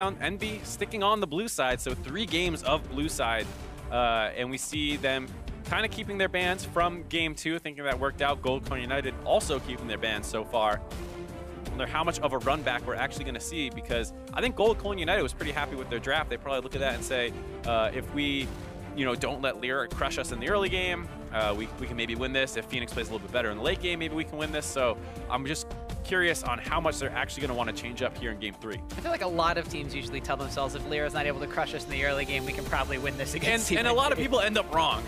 EnVy sticking on the blue side, so 3 games of blue side, and we see them kind of keeping their bans from game 2, thinking that worked out. Goldcoin United also keeping their bans so far. I wonder how much of a run back we're actually going to see, because I think Goldcoin United was pretty happy with their draft. They probably look at that and say, if we don't let Lyra crush us in the early game, we can maybe win this. If Phoenix plays a little bit better in the late game, maybe we can win this. So I'm just curious on how much they're actually going to want to change up here in game 3. I feel like a lot of teams usually tell themselves, if Lyra's not able to crush us in the early game, we can probably win this against And a lot of people end up wrong.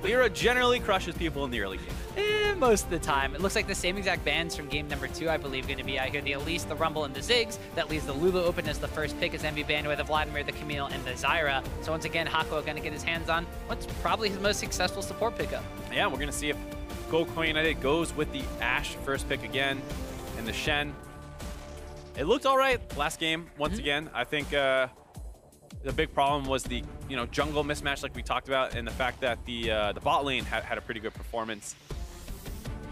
Lyra generally crushes people in the early game. Most of the time. It looks like the same exact bans from game number 2, I believe, going to be out here. The Elise, the Rumble, and the Ziggs. That leaves the Lulu open as the first pick, as EnVy banned away the Vladimir, the Camille, and the Zyra. So once again, Hako going to get his hands on what's probably his most successful support pickup. Yeah, we're going to see if Goldcoin United goes with the Ashe first pick again. And the Shen, it looked all right last game. Once again, I think the big problem was the jungle mismatch, like we talked about, and the fact that the bot lane had a pretty good performance.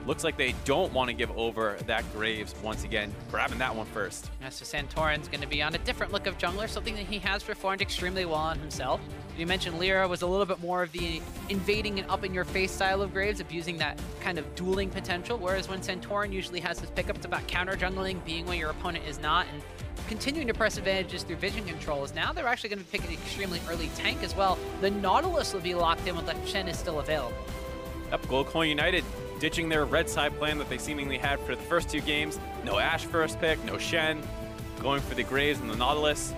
Looks like they don't want to give over that Graves once again, grabbing that one first. Yeah, so Santorin's going to be on a different look of jungler, something that he has performed extremely well on himself. You mentioned Lyra was a little bit more of the invading and up-in-your-face style of Graves, abusing that kind of dueling potential, whereas when Santorin usually has his pickup, it's about counter-jungling, being where your opponent is not, and continuing to press advantages through vision controls. Now they're actually going to be picking an extremely early tank as well. The Nautilus will be locked in when the Shen is still available. Yep, Goldcoin United ditching their red side plan that they seemingly had for the first 2 games. No Ashe first pick, no Shen, going for the Graves and the Nautilus.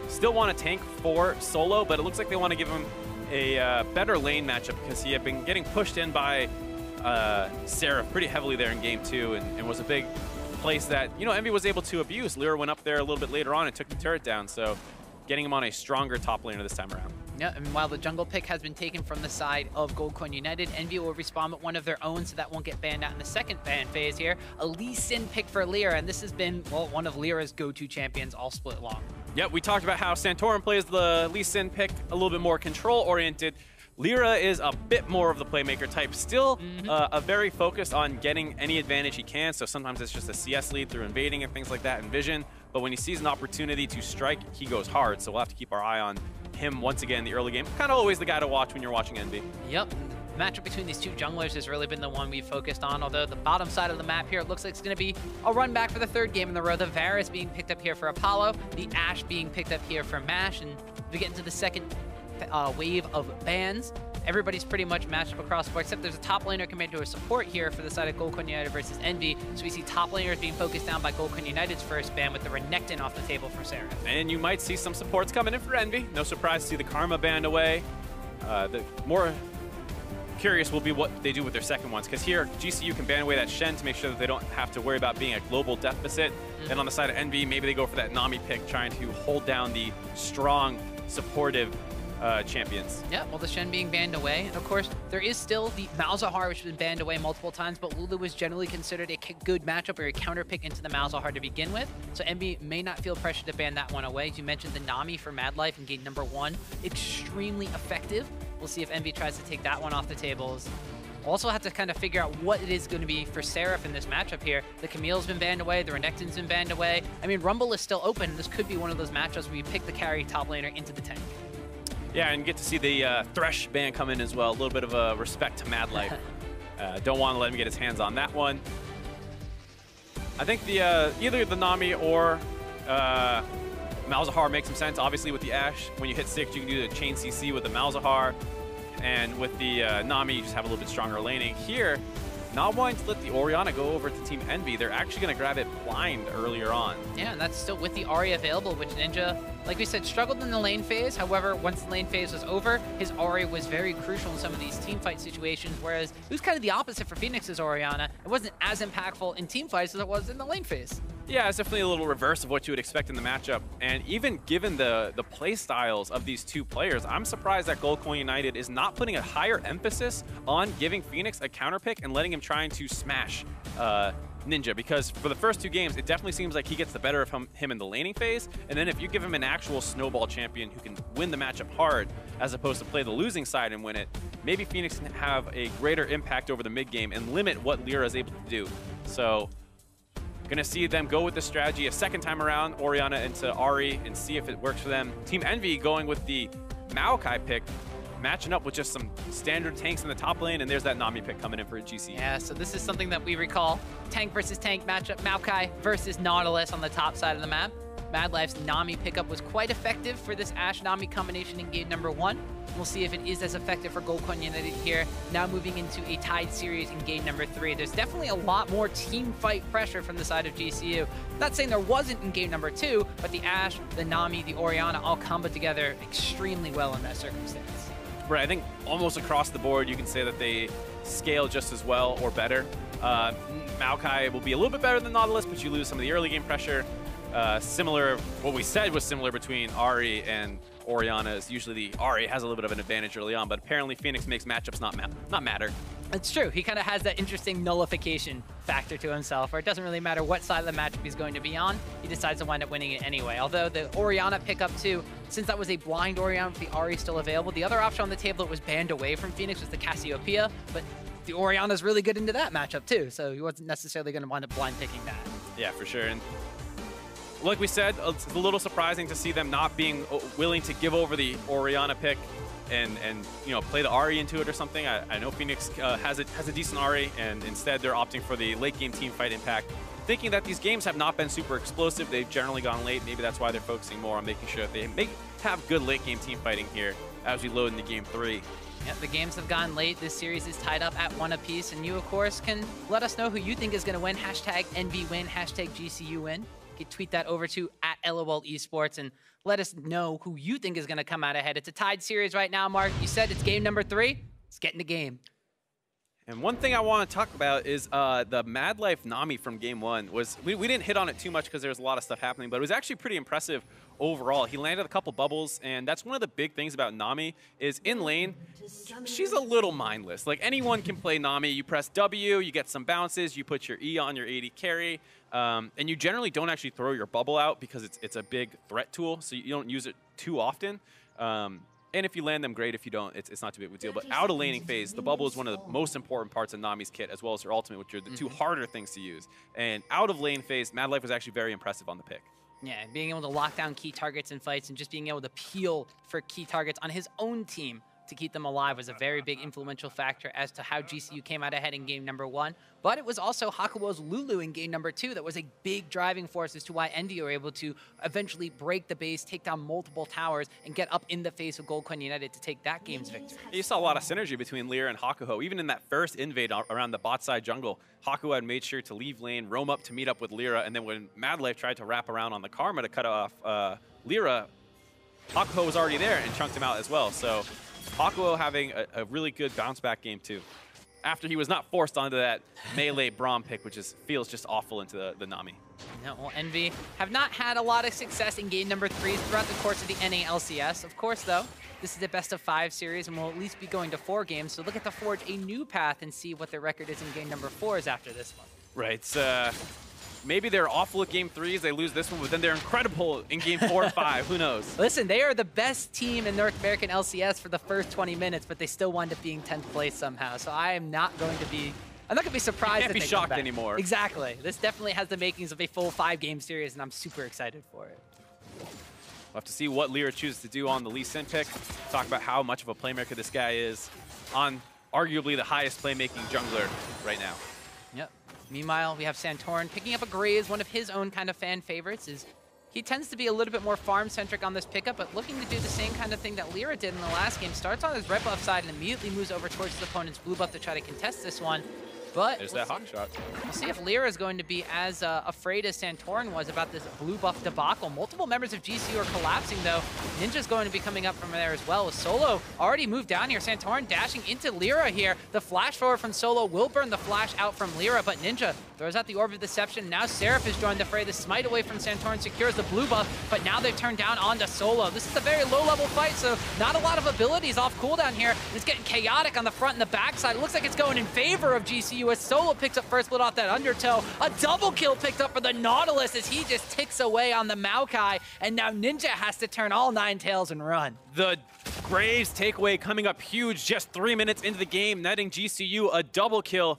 Still want to tank for solo, but it looks like they want to give him a better lane matchup, because he had been getting pushed in by Seraph pretty heavily there in game 2, and was a big place that EnVy was able to abuse. Lyra went up there a little bit later on and took the turret down, so getting him on a stronger top laner this time around. Yeah, and while the jungle pick has been taken from the side of Goldcoin United, EnVy will respawn with one of their own, so that won't get banned out in the second ban phase here. A Lee Sin pick for Lyra, and this has been, well, one of Lyra's go-to champions all split long. Yep, we talked about how Santorin plays the Lee Sin pick a little bit more control-oriented. Lyra is a bit more of the playmaker type, still a very focused on getting any advantage he can, so sometimes it's just a CS lead through invading and things like that in vision, but when he sees an opportunity to strike, he goes hard, so we'll have to keep our eye on him once again in the early game. Kind of always the guy to watch when you're watching EnVy. Yep. The matchup between these 2 junglers has really been the one we've focused on, although the bottom side of the map here, it looks like it's going to be a run back for the 3rd game in the row. The Varus being picked up here for Apollo, the Ashe being picked up here for MASH, and we get into the second wave of bans. Everybody's pretty much matched up across the board, except there's a top laner compared to a support here for the side of Goldcoin United versus EnVy. So we see top laners being focused down by Goldcoin United's first ban, with the Renekton off the table for Seraph. And you might see some supports coming in for EnVy. No surprise to see the Karma banned away. The more curious will be what they do with their second ones, because here GCU can ban away that Shen to make sure that they don't have to worry about being a global deficit. And on the side of EnVy, maybe they go for that Nami pick, trying to hold down the strong, supportive champions. Yeah, well, the Shen being banned away. And of course, there is still the Malzahar, which has been banned away multiple times, but Lulu was generally considered a good matchup or a counter pick into the Malzahar to begin with. So EnVy may not feel pressure to ban that one away. As you mentioned, the Nami for Mad Life in game number 1, extremely effective. We'll see if EnVy tries to take that one off the tables. Also have to kind of figure out what it is going to be for Seraph in this matchup here. The Camille's been banned away, the Renekton's been banned away. I mean, Rumble is still open. This could be one of those matchups where you pick the carry top laner into the tank. Yeah, and get to see the Thresh ban come in as well. A little bit of a respect to Mad Life. Don't want to let him get his hands on that one. I think the either the Nami or Malzahar makes some sense. Obviously, with the Ashe, when you hit 6, you can do the chain CC with the Malzahar. And with the Nami, you just have a little bit stronger laning. Here, not wanting to let the Orianna go over to Team EnVy, they're actually going to grab it blind earlier on. Yeah, and that's still with the Ahri available, which Ninja, like we said, struggled in the lane phase. However, once the lane phase was over, his Ahri was very crucial in some of these team fight situations, whereas it was kind of the opposite for Phoenix's Orianna. It wasn't as impactful in team fights as it was in the lane phase. Yeah, it's definitely a little reverse of what you would expect in the matchup. And even given the play styles of these 2 players, I'm surprised that Goldcoin United is not putting a higher emphasis on giving Phoenix a counter pick and letting him try to smash Ninja, because for the first 2 games, it definitely seems like he gets the better of him in the laning phase. And then if you give him an actual snowball champion who can win the matchup hard, as opposed to play the losing side and win it, maybe Phoenix can have a greater impact over the mid game and limit what Lyra is able to do. So Gonna see them go with the strategy a second time around, Orianna into Ahri, and see if it works for them. Team EnVy going with the Maokai pick, matching up with just some standard tanks in the top lane, and there's that Nami pick coming in for GCU. Yeah, so this is something that we recall. Tank versus tank matchup, Maokai versus Nautilus on the top side of the map. Madlife's Nami pickup was quite effective for this Ashe-Nami combination in game number 1. We'll see if it is as effective for Goldcoin United here, now moving into a tied series in game number 3. There's definitely a lot more team fight pressure from the side of GCU. Not saying there wasn't in game number 2, but the Ashe, the Nami, the Orianna all combo together extremely well in that circumstance. Right, I think almost across the board you can say that they scale just as well or better. Maokai will be a little bit better than Nautilus, but you lose some of the early game pressure. Similar, what we said was similar between Ahri and Orianna is usually the Ahri has a little bit of an advantage early on, but apparently Phoenix makes matchups not matter. It's true. He kind of has that interesting nullification factor to himself, where it doesn't really matter what side of the matchup he's going to be on. He decides to wind up winning it anyway. Although the Orianna pickup too, since that was a blind Orianna with the Ahri still available, the other option on the table that was banned away from Phoenix was the Cassiopeia, but the Orianna's really good into that matchup too, so he wasn't necessarily going to wind up blind picking that. Yeah, for sure. And like we said, it's a little surprising to see them not being willing to give over the Orianna pick and you know, play the Ahri into it or something. I know Phoenix has a decent Ahri, and instead they're opting for the late game team fight impact, thinking that these games have not been super explosive. They've generally gone late. Maybe that's why they're focusing more on making sure that they have good late game team fighting here as we load into game 3. Yep, the games have gone late. This series is tied up at 1 apiece, and you, of course, can let us know who you think is going to win. Hashtag EnVyWin, hashtag GCUWin. You can tweet that over to @LOL Esports and let us know who you think is going to come out ahead. It's a tied series right now, Mark. You said it's game number 3. Let's get in the game. And one thing I want to talk about is the Madlife Nami from game 1. We didn't hit on it too much because there was a lot of stuff happening, but it was actually pretty impressive overall. He landed a couple bubbles, and that's one of the big things about Nami is in lane, she's a little mindless. Like, anyone can play Nami. You press W, you get some bounces, you put your E on your AD carry, and you generally don't actually throw your bubble out because it's a big threat tool, so you don't use it too often. And if you land them, great. If you don't, it's not too big of a deal. But out of laning phase, the bubble is one of the most important parts of Nami's kit, as well as her ultimate, which are the two harder things to use. And out of lane phase, Madlife was actually very impressive on the pick. Yeah, being able to lock down key targets in fights and just being able to peel for key targets on his own team to keep them alive was a very big influential factor as to how GCU came out ahead in game number 1. But it was also Hakuo's Lulu in game number 2 that was a big driving force as to why EnVy were able to eventually break the base, take down multiple towers, and get up in the face of Goldcoin United to take that game's victory. You saw a lot of synergy between Lyra and Hakuo. Even in that first invade around the bot side jungle, Hakuo had made sure to leave lane, roam up to meet up with Lyra, and then when Madlife tried to wrap around on the Karma to cut off Lyra, Hakuo was already there and chunked him out as well. So Hakuo having a really good bounce back game too, after he was not forced onto that melee Braum pick, which feels just awful into the Nami. No, well, EnVy have not had a lot of success in game number 3 throughout the course of the NA LCS. Of course, though, this is a best-of-5 series, and we'll at least be going to 4 games. So look at to forge a new path and see what their record is in game number 4s after this one. Right. Maybe they're awful at game 3s, they lose this one, but then they're incredible in game 4 and 5. Who knows? Listen, they are the best team in North American LCS for the first 20 minutes, but they still wind up being 10th place somehow. So I'm not going to be surprised. You can't be shocked anymore. Exactly. This definitely has the makings of a full 5-game series, and I'm super excited for it. We'll have to see what Lyra chooses to do on the Lee Sin pick. Talk about how much of a playmaker this guy is on arguably the highest playmaking jungler right now. Yep. Meanwhile, we have Santorin picking up a Graves, one of his own kind of fan favorites. He tends to be a little bit more farm-centric on this pickup, but looking to do the same kind of thing that Lyra did in the last game. Starts on his red buff side and immediately moves over towards his opponent's blue buff to try to contest this one. But there's that hot shot. We'll see if Lyra is going to be as afraid as Santorin was about this blue buff debacle. Multiple members of GCU are collapsing, though. Ninja's going to be coming up from there as well. With Solo already moved down here. Santorin dashing into Lyra here. The flash forward from Solo will burn the flash out from Lyra, but Ninja throws out the Orb of Deception. Now Seraph has joined the fray. The smite away from Santorin secures the blue buff, but now they've turned down onto Solo. This is a very low-level fight, so not a lot of abilities off cooldown here. It's getting chaotic on the front and the back side. It looks like it's going in favor of GCU as Solo picks up first blood off that Undertow. A double kill picked up for the Nautilus as he just ticks away on the Maokai, and now Ninja has to turn all 9 tails and run. The Graves takeaway coming up huge just 3 minutes into the game, netting GCU a double kill.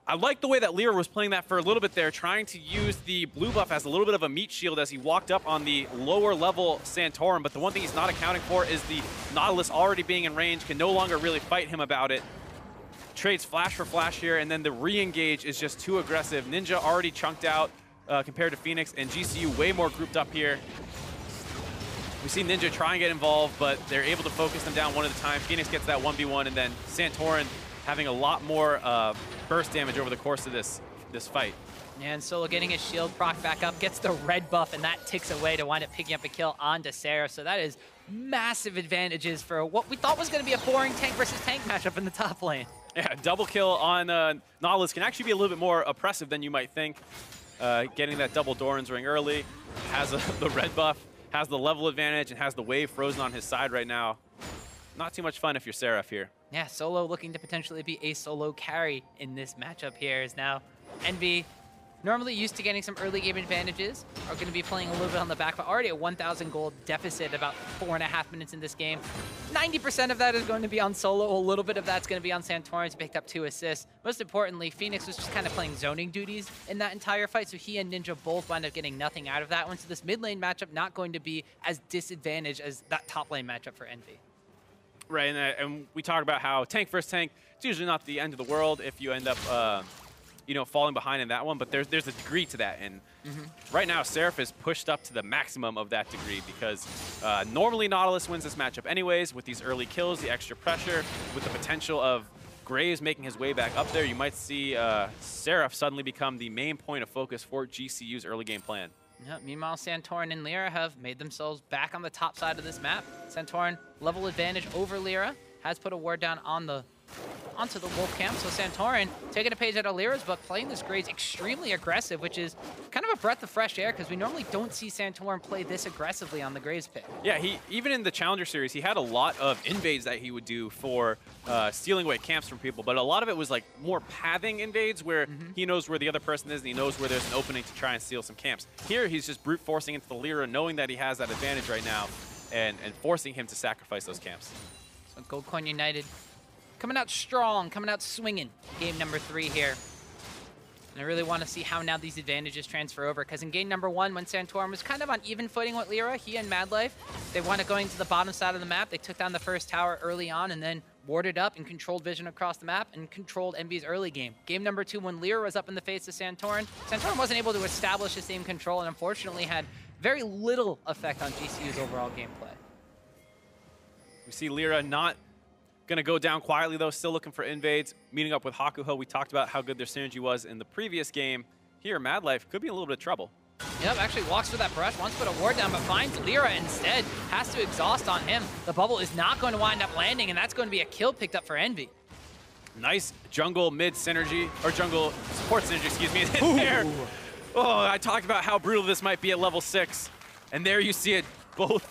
I like the way that Lyra was playing that for a little bit there, trying to use the blue buff as a little bit of a meat shield as he walked up on the lower level Santorum. But the one thing he's not accounting for is the Nautilus already being in range, can no longer really fight him about it. Trades flash for flash here, and then the re-engage is just too aggressive. Ninja already chunked out compared to Phoenix, and GCU way more grouped up here. We see Ninja try and get involved, but they're able to focus them down one at a time. Phoenix gets that 1v1, and then Santorum having a lot more burst damage over the course of this fight. And Solo getting his shield proc back up, gets the red buff, and that ticks away to wind up picking up a kill onto Seraph. So that is massive advantages for what we thought was going to be a boring tank versus tank matchup in the top lane. Yeah, double kill on Nautilus can actually be a little bit more oppressive than you might think. Getting that double Doran's ring early, has the red buff, has the level advantage, and has the wave frozen on his side right now. Not too much fun if you're Seraph here. Yeah, Solo looking to potentially be a solo carry in this matchup here is now Envy, normally used to getting some early game advantages, are going to be playing a little bit on the back, but already a 1,000 gold deficit about 4.5 minutes in this game. 90% of that is going to be on Solo. A little bit of that's going to be on Santorum. He's picked up 2 assists. Most importantly, Phoenix was just kind of playing zoning duties in that entire fight, so he and Ninja both wound up getting nothing out of that one. So this mid lane matchup not going to be as disadvantaged as that top lane matchup for Envy. Right, and we talk about how tank versus tank, it's usually not the end of the world if you end up, you know, falling behind in that one, but there's a degree to that, and right now Seraph is pushed up to the maximum of that degree because normally Nautilus wins this matchup anyways with these early kills, the extra pressure, with the potential of Graves making his way back up there. You might see Seraph suddenly become the main point of focus for GCU's early game plan. Yeah, meanwhile, Santorum and Lyra have made themselves back on the top side of this map. Santorum, level advantage over Lyra, has put a ward down on onto the Wolf camp. So Santorum taking a page out of Lyra's book, playing this Graves extremely aggressive, which is kind of a breath of fresh air because we normally don't see Santorum play this aggressively on the Graves pick. Yeah, he even in the Challenger Series, he had a lot of invades that he would do for stealing away camps from people, but a lot of it was like more pathing invades where he knows where the other person is and he knows where there's an opening to try and steal some camps. Here, he's just brute forcing into the Lyra, knowing that he has that advantage right now and forcing him to sacrifice those camps. So Gold Coin United coming out strong, coming out swinging. Game number 3 here. And I really want to see how now these advantages transfer over, because in game number 1, when Santorum was kind of on even footing with Lyra, he and Madlife, they wound up going to the bottom side of the map. They took down the first tower early on and then warded up and controlled vision across the map and controlled Envy's early game. Game number 2, when Lyra was up in the face of Santorum, Santorum wasn't able to establish the same control and unfortunately had very little effect on GCU's overall gameplay. We see Lyra not going to go down quietly, though, still looking for invades. Meeting up with Hakuho, we talked about how good their synergy was in the previous game. Here, Madlife could be in a little bit of trouble. Yep, actually walks for that brush, wants to put a ward down, but finds Lyra instead. Has to exhaust on him. The bubble is not going to wind up landing, and that's going to be a kill picked up for Envy. Nice jungle mid synergy, or jungle support synergy, excuse me, there. Oh, I talked about how brutal this might be at level 6. And there you see it, both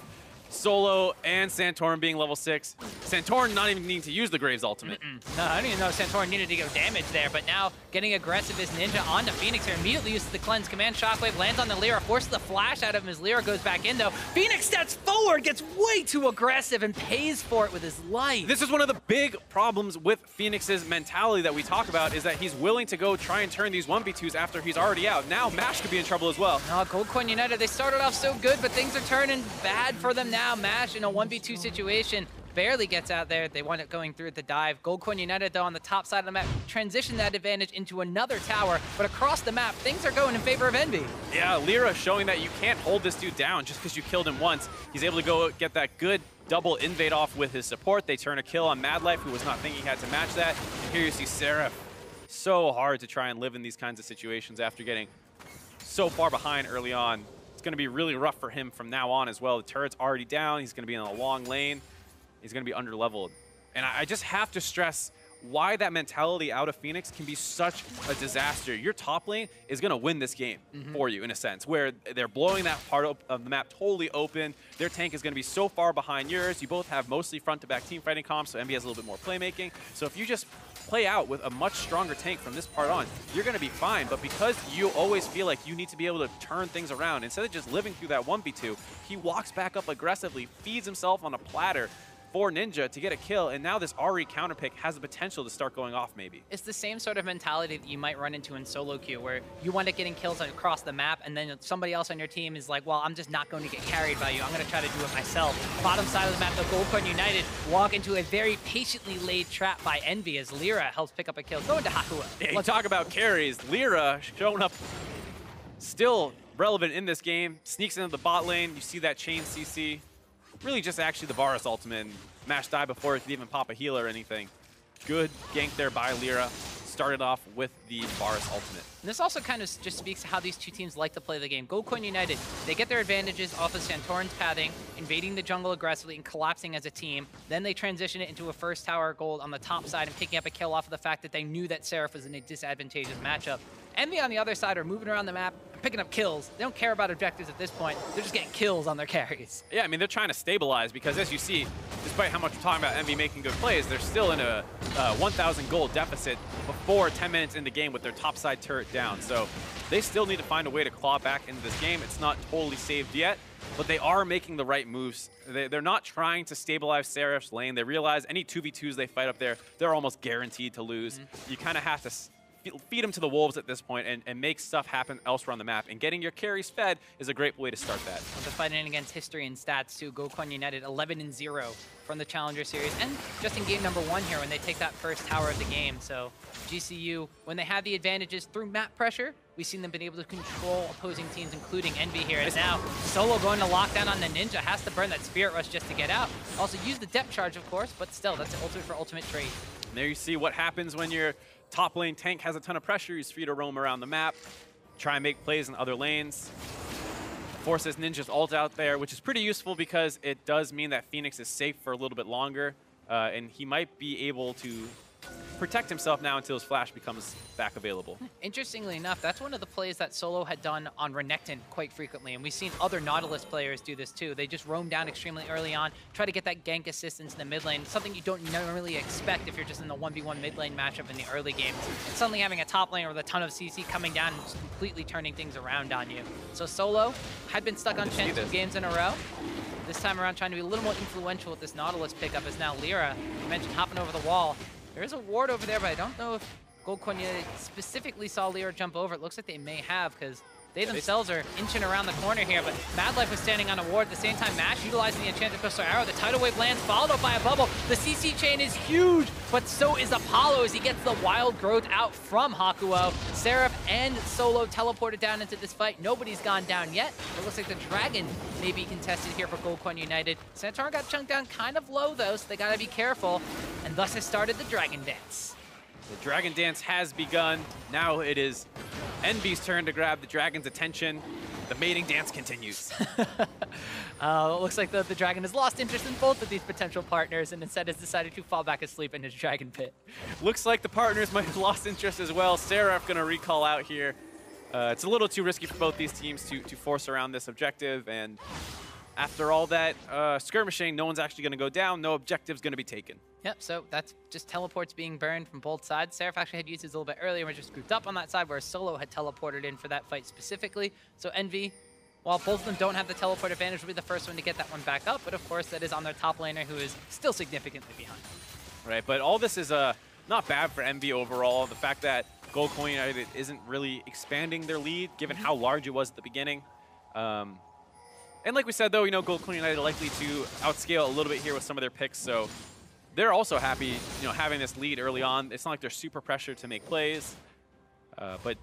Solo and Santorum being level 6. Santorum not even needing to use the Graves ultimate. No, I didn't even know Santorum needed to go damage there, but now getting aggressive is Ninja onto Phoenix here. Immediately uses the cleanse. Command Shockwave lands on the Lyra, forces the flash out of him as Lyra goes back in though. Phoenix steps forward, gets way too aggressive and pays for it with his life. This is one of the big problems with Phoenix's mentality that we talk about, is that he's willing to go try and turn these 1v2s after he's already out. Now MASH could be in trouble as well. No, Gold Coin United, they started off so good, but things are turning bad for them now. MASH in a 1v2 situation barely gets out there. They wind up going through the dive. Gold Coin United, though, on the top side of the map, transition that advantage into another tower, but across the map, things are going in favor of Envy. Yeah, Lyra showing that you can't hold this dude down just because you killed him once. He's able to go get that good double invade off with his support. They turn a kill on Madlife, who was not thinking he had to match that. And here you see Seraph. So hard to try and live in these kinds of situations after getting so far behind early on. It's going to be really rough for him from now on as well. The turret's already down. He's going to be in a long lane. He's going to be under-leveled. And I just have to stress why that mentality out of Phoenix can be such a disaster. Your top lane is going to win this game for you, in a sense, where they're blowing that part of the map totally open. Their tank is going to be so far behind yours. You both have mostly front-to-back team fighting comps, so Envy has a little bit more playmaking. So if you just play out with a much stronger tank from this part on, you're going to be fine. But because you always feel like you need to be able to turn things around, instead of just living through that 1v2, he walks back up aggressively, feeds himself on a platter, for Ninja to get a kill, and now this RE counter pick has the potential to start going off maybe. It's the same sort of mentality that you might run into in solo queue, where you wind up getting kills across the map, and then somebody else on your team is like, well, I'm just not going to get carried by you. I'm going to try to do it myself. Bottom side of the map, the Goldcorn United walk into a very patiently laid trap by Envy as Lyra helps pick up a kill. Going to Hakua. Yeah, you talk about carries. Lyra showing up still relevant in this game. Sneaks into the bot lane. You see that chain CC. Really just actually the Varus ultimate. Mash die before it could even pop a heal or anything. Good gank there by Lyra. Started off with the Varus ultimate. And this also kind of just speaks to how these two teams like to play the game. Goldcorn United, they get their advantages off of Santorin's pathing, invading the jungle aggressively and collapsing as a team. Then they transition it into a first tower gold on the top side and picking up a kill off of the fact that they knew that Seraph was in a disadvantageous matchup. Envy on the other side are moving around the map, picking up kills. They don't care about objectives at this point. They're just getting kills on their carries. Yeah, I mean, they're trying to stabilize because, as you see, despite how much we're talking about Envy making good plays, they're still in a 1,000 gold deficit before 10 minutes in the game with their topside turret down. So they still need to find a way to claw back into this game. It's not totally saved yet, but they are making the right moves. They're not trying to stabilize Seraph's lane. They realize any 2v2s they fight up there, they're almost guaranteed to lose. You kind of have to feed them to the wolves at this point and make stuff happen elsewhere on the map. And getting your carries fed is a great way to start that. Well, they're fighting against history and stats too. Goldcorn United 11-0 from the Challenger Series. And just in game number 1 here when they take that first tower of the game. So GCU, when they have the advantages through map pressure, we've seen them been able to control opposing teams, including Envy here. And now Solo going to lock down on the Ninja, has to burn that Spirit Rush just to get out. Also use the depth charge, of course, but still, that's an ultimate for ultimate trade. And there you see what happens when your top lane tank has a ton of pressure. He's free to roam around the map, try and make plays in other lanes. Forces Ninja's ult out there, which is pretty useful because it does mean that Phoenix is safe for a little bit longer, and he might be able to protect himself now until his flash becomes back available. Interestingly enough, that's one of the plays that Solo had done on Renekton quite frequently, and we've seen other Nautilus players do this too. They just roam down extremely early on, try to get that gank assist into the mid lane, something you don't normally expect if you're just in the 1v1 mid lane matchup in the early games. And suddenly having a top lane with a ton of CC coming down and just completely turning things around on you. So Solo had been stuck on Chen 2 games in a row. This time around trying to be a little more influential with this Nautilus pickup is now Lyra. You mentioned hopping over the wall. There is a ward over there, but I don't know if Goldcorn United specifically saw Lyra jump over. It looks like they may have, because they themselves are inching around the corner here, but Madlife was standing on a ward at the same time. Mash utilizing the Enchanted Crystal Arrow. The Tidal Wave lands, followed up by a bubble. The CC chain is huge, but so is Apollo as he gets the Wild Growth out from Hakuo. Seraph and Solo teleported down into this fight. Nobody's gone down yet. It looks like the Dragon may be contested here for Goldcorn United. Santorin got chunked down kind of low, though, so they gotta be careful. And thus has started the Dragon Dance. The Dragon Dance has begun. Now it is Envy's turn to grab the Dragon's attention. The mating dance continues. It looks like the Dragon has lost interest in both of these potential partners and instead has decided to fall back asleep in his Dragon Pit. Looks like the partners might have lost interest as well. Seraph gonna recall out here. It's a little too risky for both these teams to force around this objective, and after all that skirmishing, no one's actually gonna go down, no objective's gonna be taken. Yep, so that's just teleports being burned from both sides. Seraph actually had used his a little bit earlier. We're just grouped up on that side where Solo had teleported in for that fight specifically. So Envy, while both of them don't have the teleport advantage, will be the first one to get that one back up. But of course, that is on their top laner, who is still significantly behind. Right, but all this is not bad for Envy overall. The fact that Goldcorn United isn't really expanding their lead, given how large it was at the beginning. And like we said, though, you know, Goldcorn United are likely to outscale a little bit here with some of their picks, so they're also happy, you know, having this lead early on. It's not like they're super pressured to make plays. But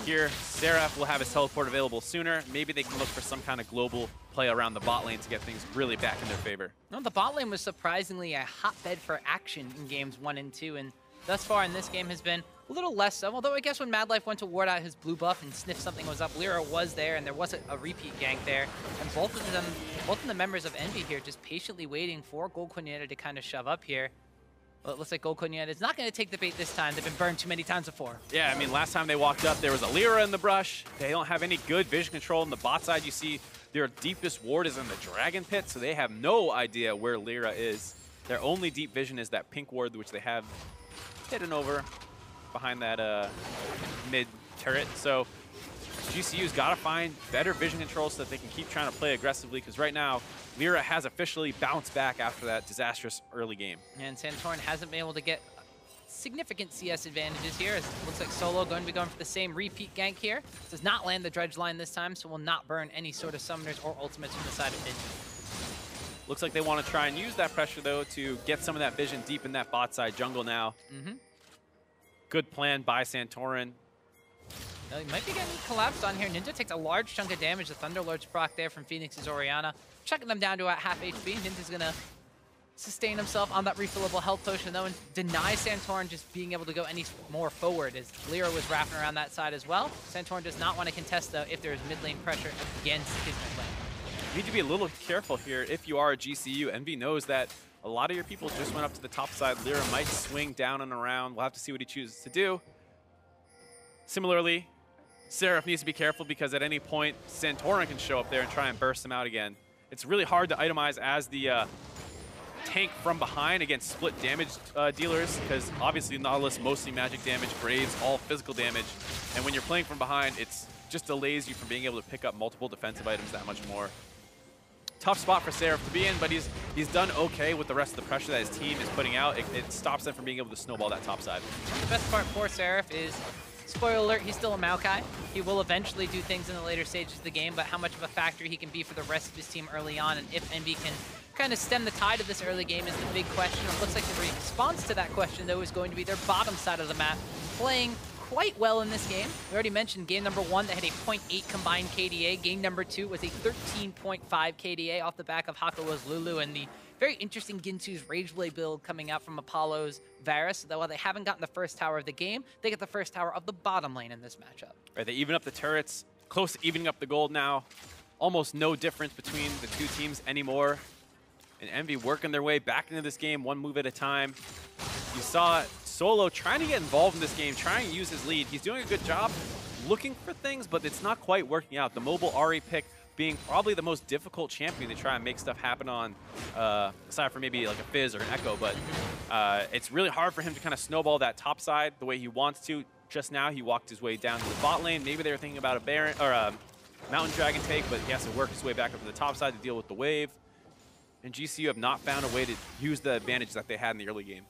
here, Seraph will have his teleport available sooner. Maybe they can look for some kind of global play around the bot lane to get things really back in their favor. No, the bot lane was surprisingly a hotbed for action in games 1 and 2, and thus far in this game has been a little less so. Although I guess when Madlife went to ward out his blue buff and sniffed something was up, Lyra was there, and there was a repeat gank there. And both of the members of Envy here just patiently waiting for Goldcorn United to kind of shove up here. Well, it looks like Goldcorn United is not going to take the bait this time. They've been burned too many times before. Yeah, I mean, last time they walked up, there was a Lyra in the brush. They don't have any good vision control on the bot side. You see their deepest ward is in the Dragon Pit, so they have no idea where Lyra is. Their only deep vision is that pink ward, which they have hidden over behind that mid turret. So GCU's got to find better vision control so that they can keep trying to play aggressively, because right now, Lyra has officially bounced back after that disastrous early game. And Santorin hasn't been able to get significant CS advantages here, as it looks like Solo going to be going for the same repeat gank here. Does not land the dredge line this time, so will not burn any sort of summoners or ultimates from the side of Ninja. Looks like they want to try and use that pressure, though, to get some of that vision deep in that bot side jungle now. Good plan by Santorin. He might be getting collapsed on here. Ninja takes a large chunk of damage. The Thunderlord's proc there from Phoenix's Orianna, chucking them down to about half HP. Ninja's going to sustain himself on that refillable health potion, though, and deny Santorin just being able to go any more forward, as Lyra was wrapping around that side as well. Santorin does not want to contest, though, if there is mid lane pressure against his mid lane. You need to be a little careful here if you are a GCU. Envy knows that a lot of your people just went up to the top side. Lyra might swing down and around. We'll have to see what he chooses to do. Similarly, Seraph needs to be careful, because at any point, Santorin can show up there and try and burst him out again. It's really hard to itemize as the tank from behind against split damage dealers, because obviously Nautilus mostly magic damage, Braves all physical damage, and when you're playing from behind, it's just delays you from being able to pick up multiple defensive items that much more. Tough spot for Seraph to be in, but he's done okay with the rest of the pressure that his team is putting out. It stops them from being able to snowball that top side. The best part for Seraph is, spoiler alert, he's still a Maokai. He will eventually do things in the later stages of the game, but how much of a factor he can be for the rest of his team early on, and if Envy can kind of stem the tide of this early game is the big question. It looks like the response to that question, though, is going to be their bottom side of the map, playing quite well in this game. We already mentioned game number 1 that had a 0.8 combined KDA. Game number 2 was a 13.5 KDA off the back of Hakuo's Lulu, and the very interesting Ginsu's Rageblade build coming out from Apollo's Varus. Though while they haven't gotten the first tower of the game, they get the first tower of the bottom lane in this matchup. Right, they even up the turrets, close to evening up the gold now. Almost no difference between the two teams anymore. And Envy working their way back into this game, one move at a time. You saw Solo trying to get involved in this game, trying to use his lead. He's doing a good job looking for things, but it's not quite working out. The mobile Ahri pick being probably the most difficult champion to try and make stuff happen on, aside from maybe like a Fizz or an Echo, but it's really hard for him to kind of snowball that top side the way he wants to. Just now, he walked his way down to the bot lane. Maybe they were thinking about a Baron or a Mountain Dragon take, but he has to work his way back up to the top side to deal with the wave. And GCU have not found a way to use the advantage that they had in the early game.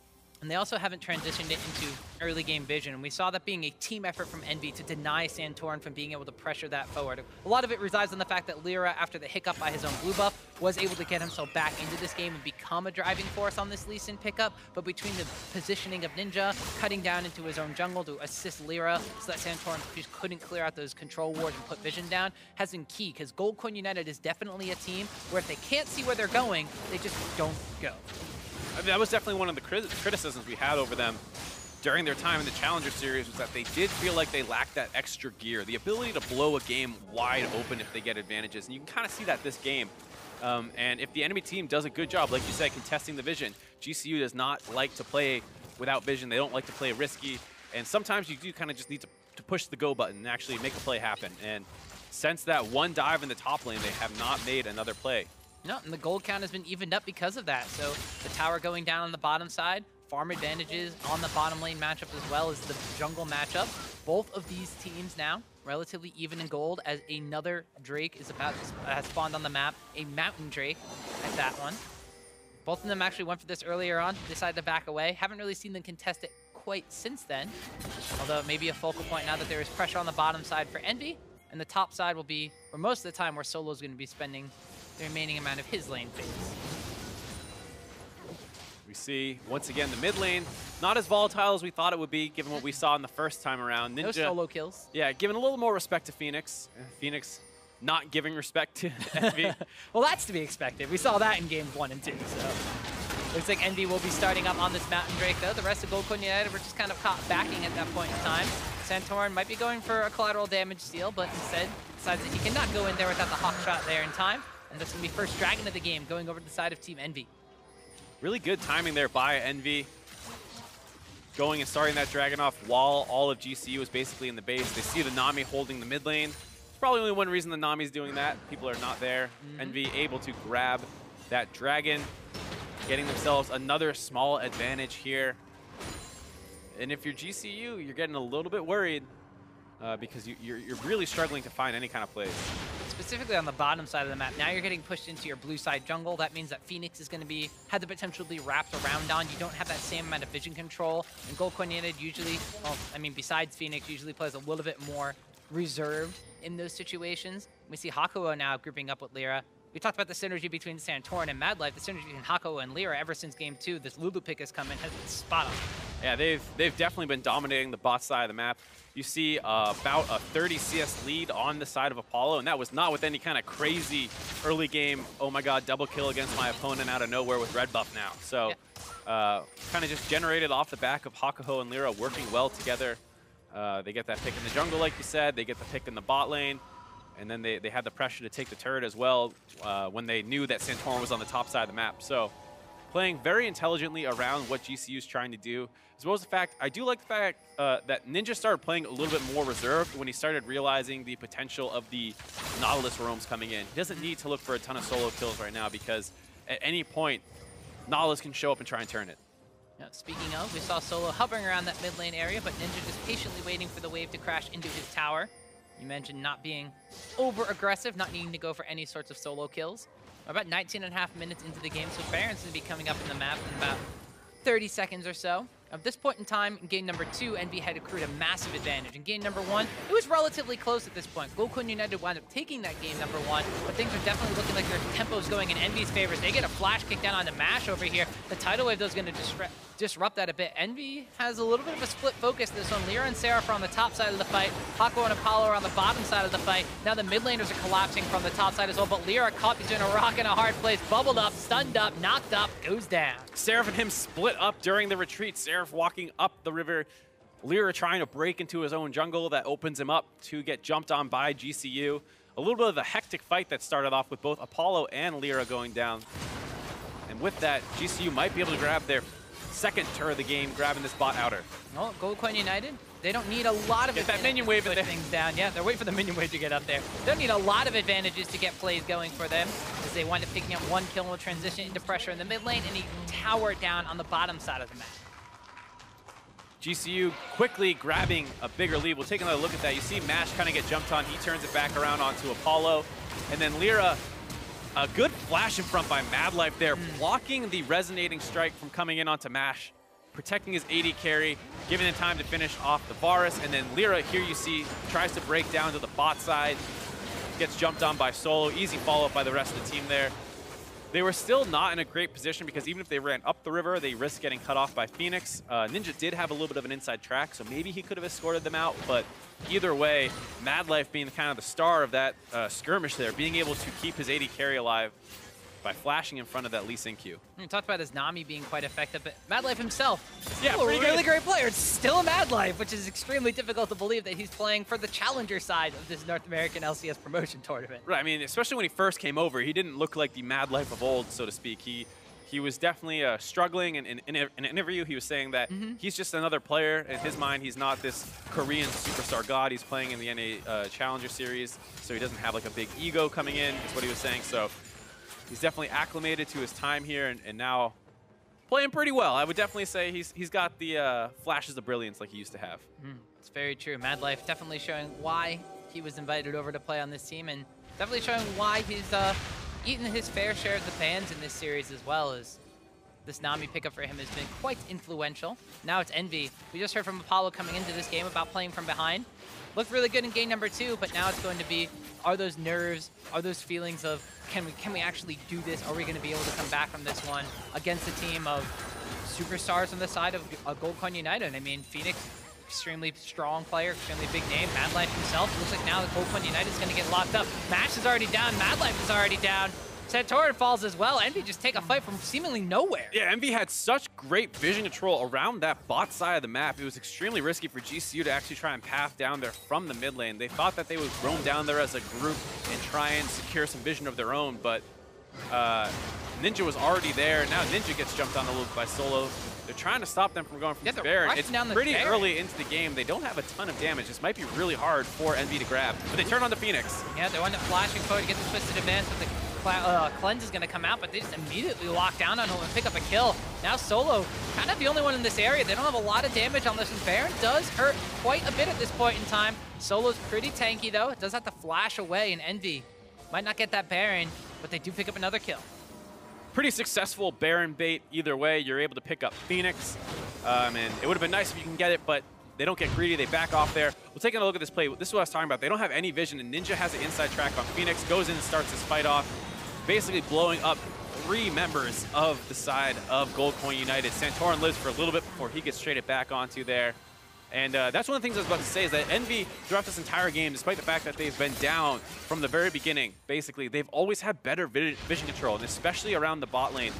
And they also haven't transitioned it into early game vision. And we saw that being a team effort from Envy to deny Santorin from being able to pressure that forward. A lot of it resides in the fact that Lyra, after the hiccup by his own blue buff, was able to get himself back into this game and become a driving force on this Lee Sin pickup. But between the positioning of Ninja, cutting down into his own jungle to assist Lyra so that Santorin just couldn't clear out those control wards and put vision down, has been key, because Gold Coin United is definitely a team where if they can't see where they're going, they just don't go. I mean, that was definitely one of the criticisms we had over them during their time in the Challenger Series, was that they did feel like they lacked that extra gear, the ability to blow a game wide open if they get advantages. And you can kind of see that this game. And if the enemy team does a good job, like you said, contesting the vision, GCU does not like to play without vision. They don't like to play risky. And sometimes you do kind of just need to push the go button and actually make a play happen. And since that one dive in the top lane, they have not made another play. No, and the gold count has been evened up because of that. So the tower going down on the bottom side, farm advantages on the bottom lane matchup as well as the jungle matchup. Both of these teams now relatively even in gold, as another Drake is about to has spawned on the map, a Mountain Drake at that one. Both of them actually went for this earlier on, decided to back away. Haven't really seen them contest it quite since then, although it may be a focal point now that there is pressure on the bottom side for Envy, and the top side will be, for most of the time, where Solo's going to be spending the remaining amount of his lane phase. We see, once again, the mid lane, not as volatile as we thought it would be, given what we saw in the first time around. Ninja, no solo kills. Yeah, giving a little more respect to Phoenix. Phoenix not giving respect to Envy. Well, that's to be expected. We saw that in games 1 and 2, so. Looks like Envy will be starting up on this Mountain Drake, though. The rest of Gold Coin United were just kind of caught backing at that point in time. Santorin might be going for a collateral damage steal, but instead decides that he cannot go in there without the hawk shot there in time. And that's going to be first Dragon of the game, going over to the side of Team Envy. Really good timing there by Envy. Going and starting that Dragon off while all of GCU is basically in the base. They see the Nami holding the mid lane. There's probably only one reason the Nami's doing that. People are not there. Envy able to grab that Dragon, getting themselves another small advantage here. And if you're GCU, you're getting a little bit worried. because you're really struggling to find any kind of plays. Specifically on the bottom side of the map, now you're getting pushed into your blue side jungle. That means that Phoenix is going to have the potential to be wrapped around on. You don't have that same amount of vision control. And Gold Coin United usually, well, I mean, besides Phoenix, usually plays a little bit more reserved in those situations. We see Hakuo now grouping up with Lyra. We talked about the synergy between Santorin and Madlife. The synergy between Hakuo and Lyra ever since Game 2, this Lulu pick has come in, has been spot on. Yeah, they've definitely been dominating the bot side of the map. You see about a 30 CS lead on the side of Apollo, and that was not with any kind of crazy early game, oh my god, double kill against my opponent out of nowhere with red buff now. So kind of just generated off the back of Hakuo and Lyra working well together. They get that pick in the jungle, like you said. They get the pick in the bot lane. And then they had the pressure to take the turret as well when they knew that Santorin was on the top side of the map. So playing very intelligently around what GCU is trying to do, as well as the fact, I do like the fact that Ninja started playing a little bit more reserved when he started realizing the potential of the Nautilus roams coming in. He doesn't need to look for a ton of solo kills right now because at any point, Nautilus can show up and try and turn it. Now, speaking of, we saw Solo hovering around that mid lane area, but Ninja just patiently waiting for the wave to crash into his tower. You mentioned not being over-aggressive, not needing to go for any sorts of solo kills. We're about 19.5 minutes into the game, so Baron's going to be coming up in the map in about 30 seconds or so. At this point in time, in game number 2, EnVy had accrued a massive advantage. In game number 1, it was relatively close at this point. Gold Coin United wound up taking that game number 1, but things are definitely looking like their tempo's going in EnVy's favor. They get a flash kick down onto MASH over here. The tidal wave, though, is going to disrupt that a bit. EnVy has a little bit of a split focus this one. Lyra and Seraph are on the top side of the fight. Hakuo and Apollo are on the bottom side of the fight. Now the mid laners are collapsing from the top side as well, but Lyra caught between a rock and a hard place. Bubbled up, stunned up, knocked up, goes down. Seraph and him split up during the retreat. Seraph walking up the river. Lyra trying to break into his own jungle. That opens him up to get jumped on by GCU. A little bit of a hectic fight that started off with both Apollo and Lyra going down. And with that, GCU might be able to grab their second turret of the game, grabbing this bot outer. Well, Gold Coin United, they don't need a lot of that minion wave to in put there. things down. Yeah, they're waiting for the minion wave to get up there. They don't need a lot of advantages to get plays going for them, as they wind up picking up one kill and will transition into pressure in the mid lane and a tower down on the bottom side of the map. GCU quickly grabbing a bigger lead. We'll take another look at that. You see MASH kind of get jumped on. He turns it back around onto Apollo. And then Lyra, a good flash in front by Madlife there, blocking the resonating strike from coming in onto MASH, protecting his AD carry, giving him time to finish off the Varus. And then Lyra, here you see, tries to break down to the bot side, gets jumped on by Solo. Easy follow-up by the rest of the team there. They were still not in a great position because even if they ran up the river, they risked getting cut off by Phoenix. Ninja did have a little bit of an inside track, so maybe he could have escorted them out. But either way, Madlife being kind of the star of that skirmish there, being able to keep his AD carry alive by flashing in front of that Lee Sin Q. We talked about his Nami being quite effective, but Madlife himself, yeah, a really great player. It's still a Madlife, which is extremely difficult to believe that he's playing for the challenger side of this North American LCS promotion tournament. Right, I mean, especially when he first came over, he didn't look like the Madlife of old, so to speak. He was definitely struggling, and in an interview, he was saying that he's just another player. In his mind, he's not this Korean superstar god. He's playing in the NA Challenger Series, so he doesn't have like a big ego coming in, is what he was saying. So he's definitely acclimated to his time here, and now playing pretty well. I would definitely say he's got the flashes of brilliance like he used to have. It's very true. Madlife definitely showing why he was invited over to play on this team, and definitely showing why he's eaten his fair share of the bans in this series as well. As this Nami pickup for him has been quite influential. Now it's EnVy. We just heard from Apollo coming into this game about playing from behind. Looked really good in game number 2, but now it's going to be, are those nerves, are those feelings of, can we actually do this? Are we going to be able to come back from this one against a team of superstars on the side of Gold Coin United? I mean, Phoenix, extremely strong player, extremely big name. Madlife himself, looks like now that Gold Coin United is going to get locked up. MASH is already down, Madlife is already down. Santorin falls as well. EnVy just take a fight from seemingly nowhere. Yeah, EnVy had such great vision control around that bot side of the map. It was extremely risky for GCU to actually try and path down there from the mid lane. They thought that they would roam down there as a group and try and secure some vision of their own, but Ninja was already there. Now Ninja gets jumped on the loop by Solo. They're trying to stop them from going from the Baron. It's pretty early into the game. They don't have a ton of damage. This might be really hard for EnVy to grab, but they turn on the Phoenix. Yeah, they wind up flashing forward to get the twisted advance with the Cleanse is going to come out, but they just immediately lock down on him and pick up a kill. Now Solo, kind of the only one in this area. They don't have a lot of damage on this, and Baron does hurt quite a bit at this point in time. Solo's pretty tanky, though. It does have to flash away, and Envy might not get that Baron, but they do pick up another kill. Pretty successful Baron bait either way. You're able to pick up Phoenix, and it would have been nice if you can get it, but they don't get greedy. They back off there. We'll take a look at this play. This is what I was talking about. They don't have any vision, and Ninja has an inside track on Phoenix, goes in and starts this fight off, basically blowing up 3 members of the side of Gold Coin United. Santorin lives for a little bit before he gets traded back onto there. And that's one of the things I was about to say is that Envy, throughout this entire game, despite the fact that they've been down from the very beginning, basically, they've always had better vision control, and especially around the bot lane.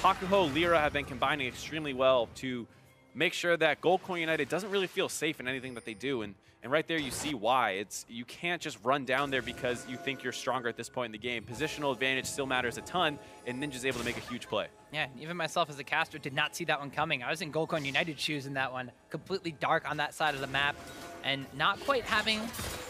Hakuho, Lyra have been combining extremely well to make sure that Gold Coin United doesn't really feel safe in anything that they do. And right there you see why. You can't just run down there because you think you're stronger at this point in the game. Positional advantage still matters a ton, and Ninja's able to make a huge play. Yeah, even myself as a caster did not see that one coming. I was in Gold Coin United shoes in that one. Completely dark on that side of the map, and not quite having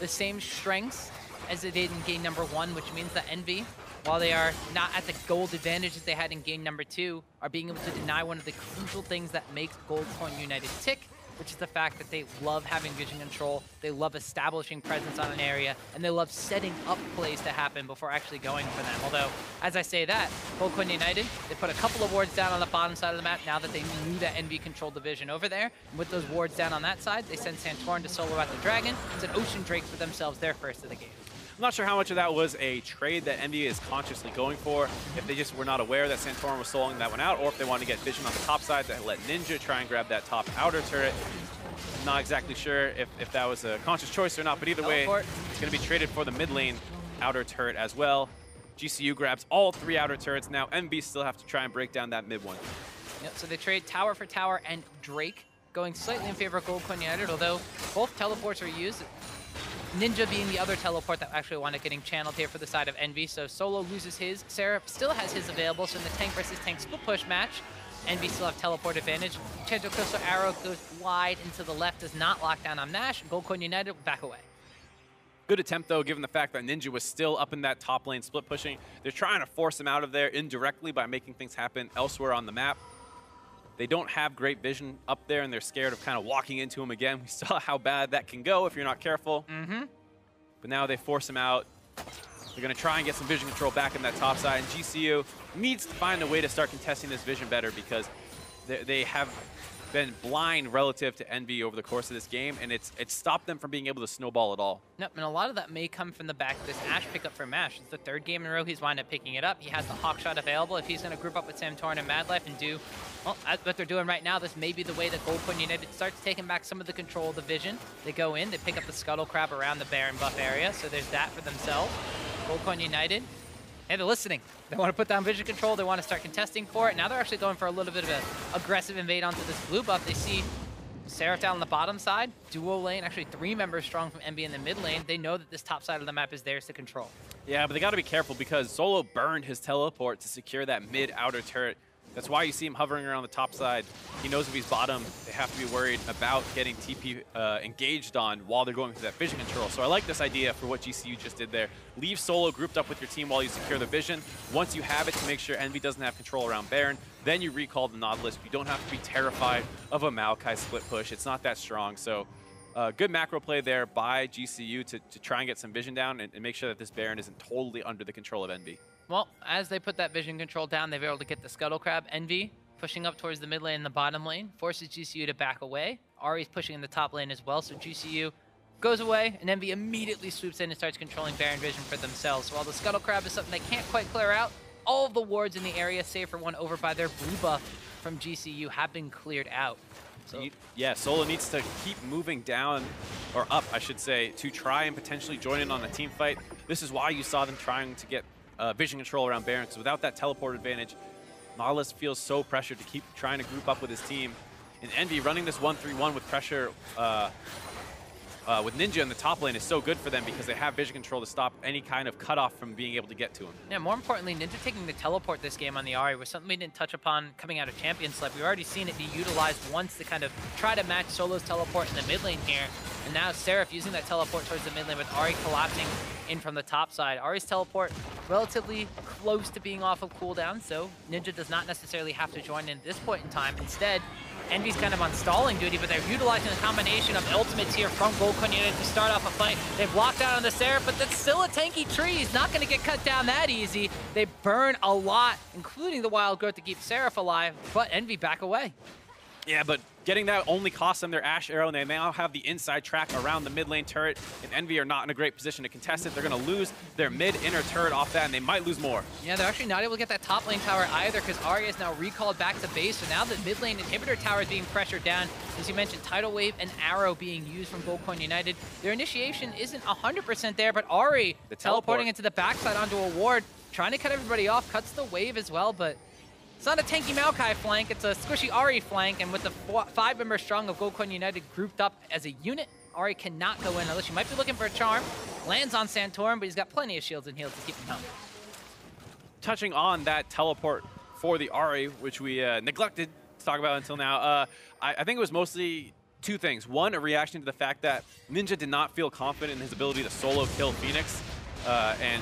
the same strengths as they did in game number 1, which means that Envy, while they are not at the gold advantages they had in game number 2, are being able to deny one of the crucial things that makes Gold Coin United tick, which is the fact that they love having vision control, they love establishing presence on an area, and they love setting up plays to happen before actually going for them. Although, as I say that, Gold Coin United, they put a couple of wards down on the bottom side of the map now that they knew that Envy controlled the vision over there. And with those wards down on that side, they send Santorin to solo out the Dragon. It's an Ocean Drake for themselves, their first of the game. I'm not sure how much of that was a trade that Envy is consciously going for, if they just were not aware that Santorin was soloing that one out, or if they wanted to get vision on the top side to let Ninja try and grab that top outer turret. I'm not exactly sure if that was a conscious choice or not, but either way, it's going to be traded for the mid lane outer turret as well. GCU grabs all 3 outer turrets. Now Envy still have to try and break down that mid one. Yep, so they trade tower for tower and Drake, going slightly in favor of Gold Coin United, although both teleports are used. Ninja being the other teleport that actually wound up getting channeled here for the side of Envy. So Solo loses his. Seraph still has his available. So in the tank versus tank split push match, Envy still have teleport advantage. Chanto Crystal Arrow goes wide into the left, does not lock down on Nash. Gold Coin United will back away. Good attempt, though, given the fact that Ninja was still up in that top lane split pushing. They're trying to force him out of there indirectly by making things happen elsewhere on the map. They don't have great vision up there, and they're scared of kind of walking into him again. We saw how bad that can go if you're not careful. But now they force him out. They're going to try and get some vision control back in that top side. And GCU needs to find a way to start contesting this vision better, because they have been blind relative to Envy over the course of this game, and it's stopped them from being able to snowball at all. Yep, and a lot of that may come from the back of this Ashe pickup for Mash. It's the 3rd game in a row he's wound up picking it up. He has the Hawk Shot available. If he's going to group up with Santorin and Madlife and do, well, that's what they're doing right now. This may be the way that Gold Coin United starts taking back some of the control of the vision. They go in, they pick up the Scuttle Crab around the Baron buff area, so there's that for themselves. Gold Coin United, hey, they're listening. They want to put down vision control. They want to start contesting for it. Now they're actually going for a little bit of an aggressive invade onto this blue buff. They see Seraph down on the bottom side, duo lane, actually 3 members strong from Envy in the mid lane. They know that this top side of the map is theirs to control. Yeah, but they got to be careful, because Solo burned his teleport to secure that mid outer turret. That's why you see him hovering around the top side. He knows if he's bottom, they have to be worried about getting TP engaged on while they're going through that vision control. So I like this idea for what GCU just did there. Leave Solo grouped up with your team while you secure the vision. Once you have it, to make sure Envy doesn't have control around Baron, then you recall the Nautilus. You don't have to be terrified of a Maokai split push. It's not that strong. So good macro play there by GCU to try and get some vision down and make sure that this Baron isn't totally under the control of Envy. Well, as they put that vision control down, they've been able to get the Scuttle Crab. Envy pushing up towards the mid lane and the bottom lane, forces GCU to back away. Ari's pushing in the top lane as well, so GCU goes away, and Envy immediately swoops in and starts controlling Baron vision for themselves. So while the Scuttle Crab is something they can't quite clear out, all of the wards in the area, save for one over by their blue buff from GCU, have been cleared out. So yeah, Solo needs to keep moving down, or up, I should say, to try and potentially join in on a team fight. This is why you saw them trying to get vision control around Baron, because without that teleport advantage, Nautilus feels so pressured to keep trying to group up with his team. And Envy running this 1-3-1 with pressure with Ninja in the top lane is so good for them, because they have vision control to stop any kind of cutoff from being able to get to him. Yeah, more importantly, Ninja taking the teleport this game on the Ahri was something we didn't touch upon coming out of Champions Slip. We've already seen it be utilized once to kind of try to match Solo's teleport in the mid lane here. And now Seraph using that teleport towards the mid lane with Ahri collapsing in from the top side. Ahri's teleport relatively close to being off of cooldown, so Ninja does not necessarily have to join in at this point in time. Instead, EnVy's kind of on stalling duty, but they're utilizing a combination of ultimates here from Goldcoin Unit to start off a fight. They've locked out on the Seraph, but that's still a tanky tree. He's not going to get cut down that easy. They burn a lot, including the wild growth to keep Seraph alive, but EnVy back away. Yeah, but getting that only costs them their Ash Arrow, and they now have the inside track around the mid lane turret. If EnVy are not in a great position to contest it, they're going to lose their mid-inner turret off that, and they might lose more. Yeah, they're actually not able to get that top lane tower either because Ahri is now recalled back to base, so now the mid lane inhibitor tower is being pressured down. As you mentioned, Tidal Wave and Arrow being used from Goldcoin United. Their initiation isn't 100% there, but Ahri teleporting into the backside onto a ward, trying to cut everybody off, cuts the wave as well, but it's not a tanky Maokai flank, it's a squishy Ahri flank, and with the 5-member strong of Goldcoin United grouped up as a unit, Ahri cannot go in unless you might be looking for a charm. Lands on Santorum, but he's got plenty of shields and heals to keep him home. Touching on that teleport for the Ahri, which we neglected to talk about until now, I think it was mostly two things. One, a reaction to the fact that Ninja did not feel confident in his ability to solo kill Phoenix, and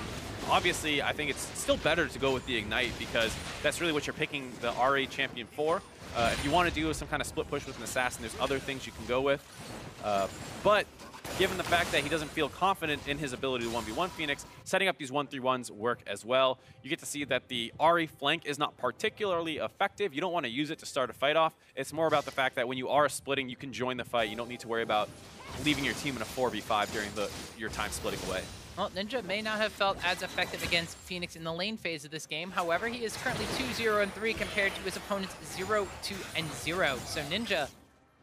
obviously, I think it's still better to go with the Ignite because that's really what you're picking the RA champion for. If you want to do some kind of split push with an assassin, there's other things you can go with. But given the fact that he doesn't feel confident in his ability to 1v1 Phoenix, setting up these 1-3-1s work as well. You get to see that the RE flank is not particularly effective. You don't want to use it to start a fight off. It's more about the fact that when you are splitting, you can join the fight. You don't need to worry about leaving your team in a 4v5 during your time splitting away. Well, Ninja may not have felt as effective against Phoenix in the lane phase of this game. However, he is currently 2-0-3 compared to his opponent's 0-2-0. So Ninja,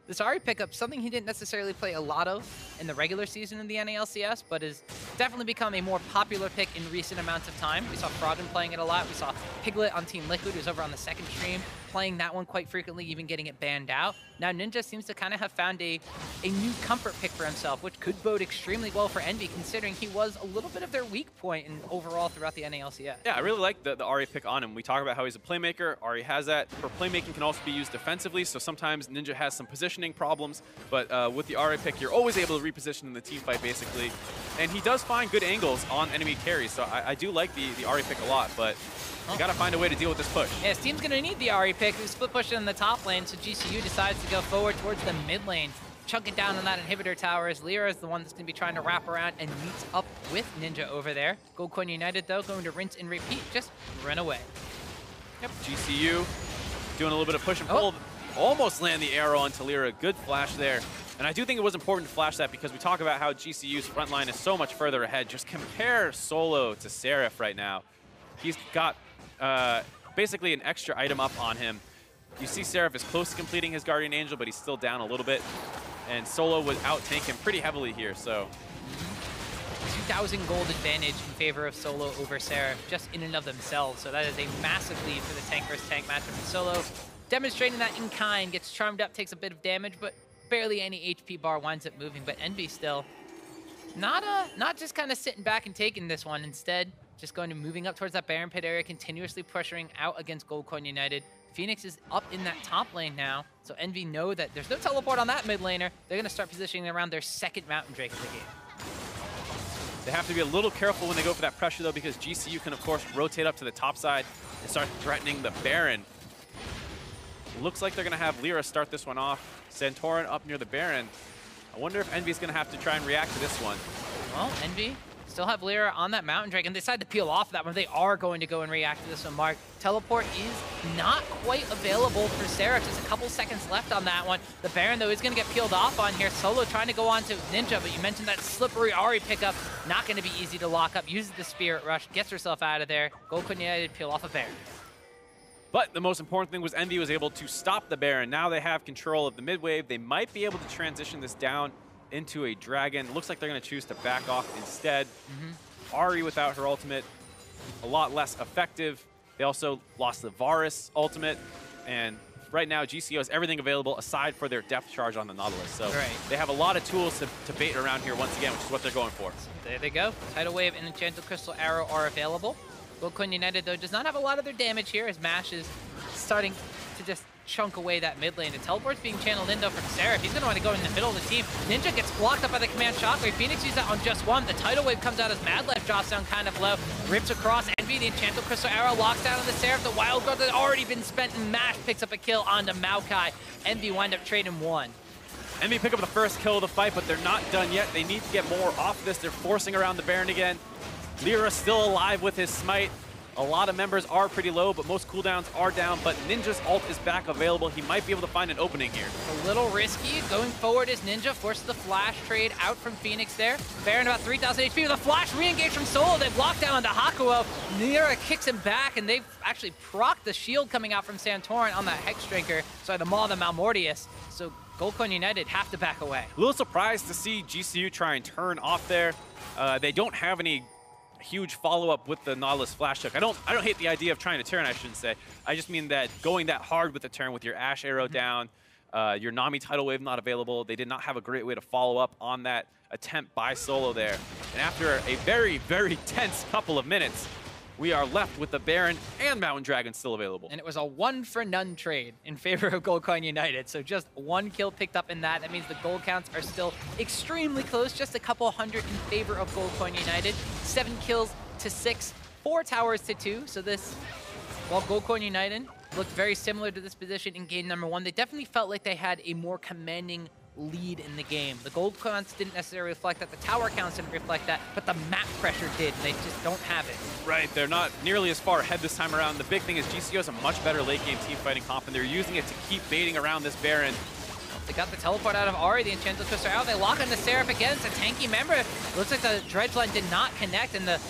this Ahri pickup, something he didn't necessarily play a lot of in the regular season in the NALCS, but has definitely become a more popular pick in recent amounts of time. We saw Frodden playing it a lot. We saw Piglet on Team Liquid, who's over on the second stream, playing that one quite frequently, even getting it banned out. Now Ninja seems to kind of have found a new comfort pick for himself, which could bode extremely well for EnVy, considering he was a little bit of their weak point in overall throughout the NALCS. Yeah, I really like the Ahri pick on him. We talk about how he's a playmaker. Ahri has that. For playmaking can also be used defensively, so sometimes Ninja has some positioning problems, but with the Ahri pick, you're always able to reposition in the team fight, basically. And he does find good angles on enemy carries, so I do like the Ahri pick a lot, but you gotta find a way to deal with this push. Yeah, his team's gonna need the Ahri pick. Who's split pushing in the top lane, so GCU decides to go forward towards the mid lane, chunking down on that inhibitor tower as Lyra is the one that's gonna be trying to wrap around and meets up with Ninja over there. Goldcoin United, though, going to rinse and repeat, just run away. Yep, GCU doing a little bit of push and pull. Almost land the arrow onto Lyra. Good flash there. And I do think it was important to flash that because we talk about how GCU's front line is so much further ahead. Just compare Solo to Seraph right now. He's got basically an extra item up on him. You see Seraph is close to completing his Guardian Angel, but he's still down a little bit. And Solo would out-tank him pretty heavily here, so. 2,000 gold advantage in favor of Solo over Seraph, just in and of themselves. So that is a massive lead for the tank versus tank matchup. And Solo demonstrating that in kind, gets charmed up, takes a bit of damage, but barely any HP bar winds up moving. But EnVy still not just kind of sitting back and taking this one. Instead, just going to moving up towards that Baron Pit area, continuously pressuring out against Goldcoin United. Phoenix is up in that top lane now, so EnVy know that there's no teleport on that mid laner. They're going to start positioning around their second Mountain Drake of the game. They have to be a little careful when they go for that pressure, though, because GCU can, of course, rotate up to the top side and start threatening the Baron. Looks like they're going to have Lyra start this one off. Santorum up near the Baron. I wonder if EnVy's going to have to try and react to this one. Well, EnVy still have Lyra on that Mountain Drake, and they decide to peel off that one. They are going to go and react to this one, Mark. Teleport is not quite available for Seraph. Just a couple seconds left on that one. The Baron, though, is going to get peeled off on here. Solo trying to go on to Ninja, but you mentioned that slippery Ahri pickup. Not going to be easy to lock up. Uses the Spirit Rush, gets herself out of there. Goldcoin United peel off a Baron. But the most important thing was EnVy was able to stop the Baron. Now they have control of the mid wave. They might be able to transition this down into a Dragon. Looks like they're going to choose to back off instead. Ahri without her ultimate, a lot less effective. They also lost the Varus ultimate. And right now, GCU has everything available aside for their depth charge on the Nautilus. So they have a lot of tools to bait around here once again, which is what they're going for. There they go. Tidal Wave and Enchanted Crystal Arrow are available. Goldcoin United, though, does not have a lot of their damage here as Mash is starting to just chunk away that mid lane. The teleport's being channeled in though from Seraph. He's going to want to go in the middle of the team. Ninja gets blocked up by the command shockwave. Phoenix uses that on just one. The tidal wave comes out as Mad Life drops down kind of low. Rips across Envy. The Enchanted Crystal Arrow locks down on the Seraph. The Wild Guard that had already been spent, and Mash picks up a kill onto Maokai. Envy wind up trading one. Envy pick up the first kill of the fight, but they're not done yet. They need to get more off this. They're forcing around the Baron again. Lyra still alive with his smite. A lot of members are pretty low, but most cooldowns are down. But Ninja's ult is back available. He might be able to find an opening here. A little risky. Going forward is Ninja. Forces the flash trade out from Phoenix there. Baron about 3,000 HP with a flash re-engage from Solo. They've locked down onto Hakuo. Lyra kicks him back, and they've actually procced the shield coming out from Santorin on that Hex Drinker. Sorry, the Maw of the Malmortius. So Goldcoin United have to back away. A little surprised to see GCU try and turn off there. They don't have any huge follow-up with the Nautilus flash hook. I don't hate the idea of trying to turn, I shouldn't say. I just mean that going that hard with the turn with your Ash arrow down, your Nami tidal wave not available. They did not have a great way to follow up on that attempt by Solo there. And after a very, very tense couple of minutes, we are left with the Baron and Mountain Dragon still available. And it was a 1-for-none trade in favor of Goldcoin United. So just one kill picked up in that. That means the gold counts are still extremely close, just a couple hundred in favor of Goldcoin United. 7 kills to 6, 4 towers to 2. So this, while Goldcoin United looked very similar to this position in game number 1, they definitely felt like they had a more commanding lead in the game. The gold counts didn't necessarily reflect that, the tower counts didn't reflect that, but the map pressure did, and they just don't have it. Right, they're not nearly as far ahead this time around. The big thing is GCU has a much better late game team fighting comp, and they're using it to keep baiting around this Baron. They got the teleport out of Ahri, the Enchanted Crystal out. They lock on the Seraph again. It's a tanky member. It looks like the Dredge line did not connect, and the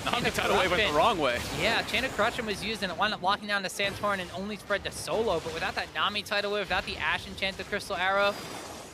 Nami tidal wave went the wrong way. Yeah, Chain of Corruption was used, and it wound up locking down to Santorin and only spread to Solo. But without that Nami tidal wave, without the Ash Enchanted Crystal Arrow,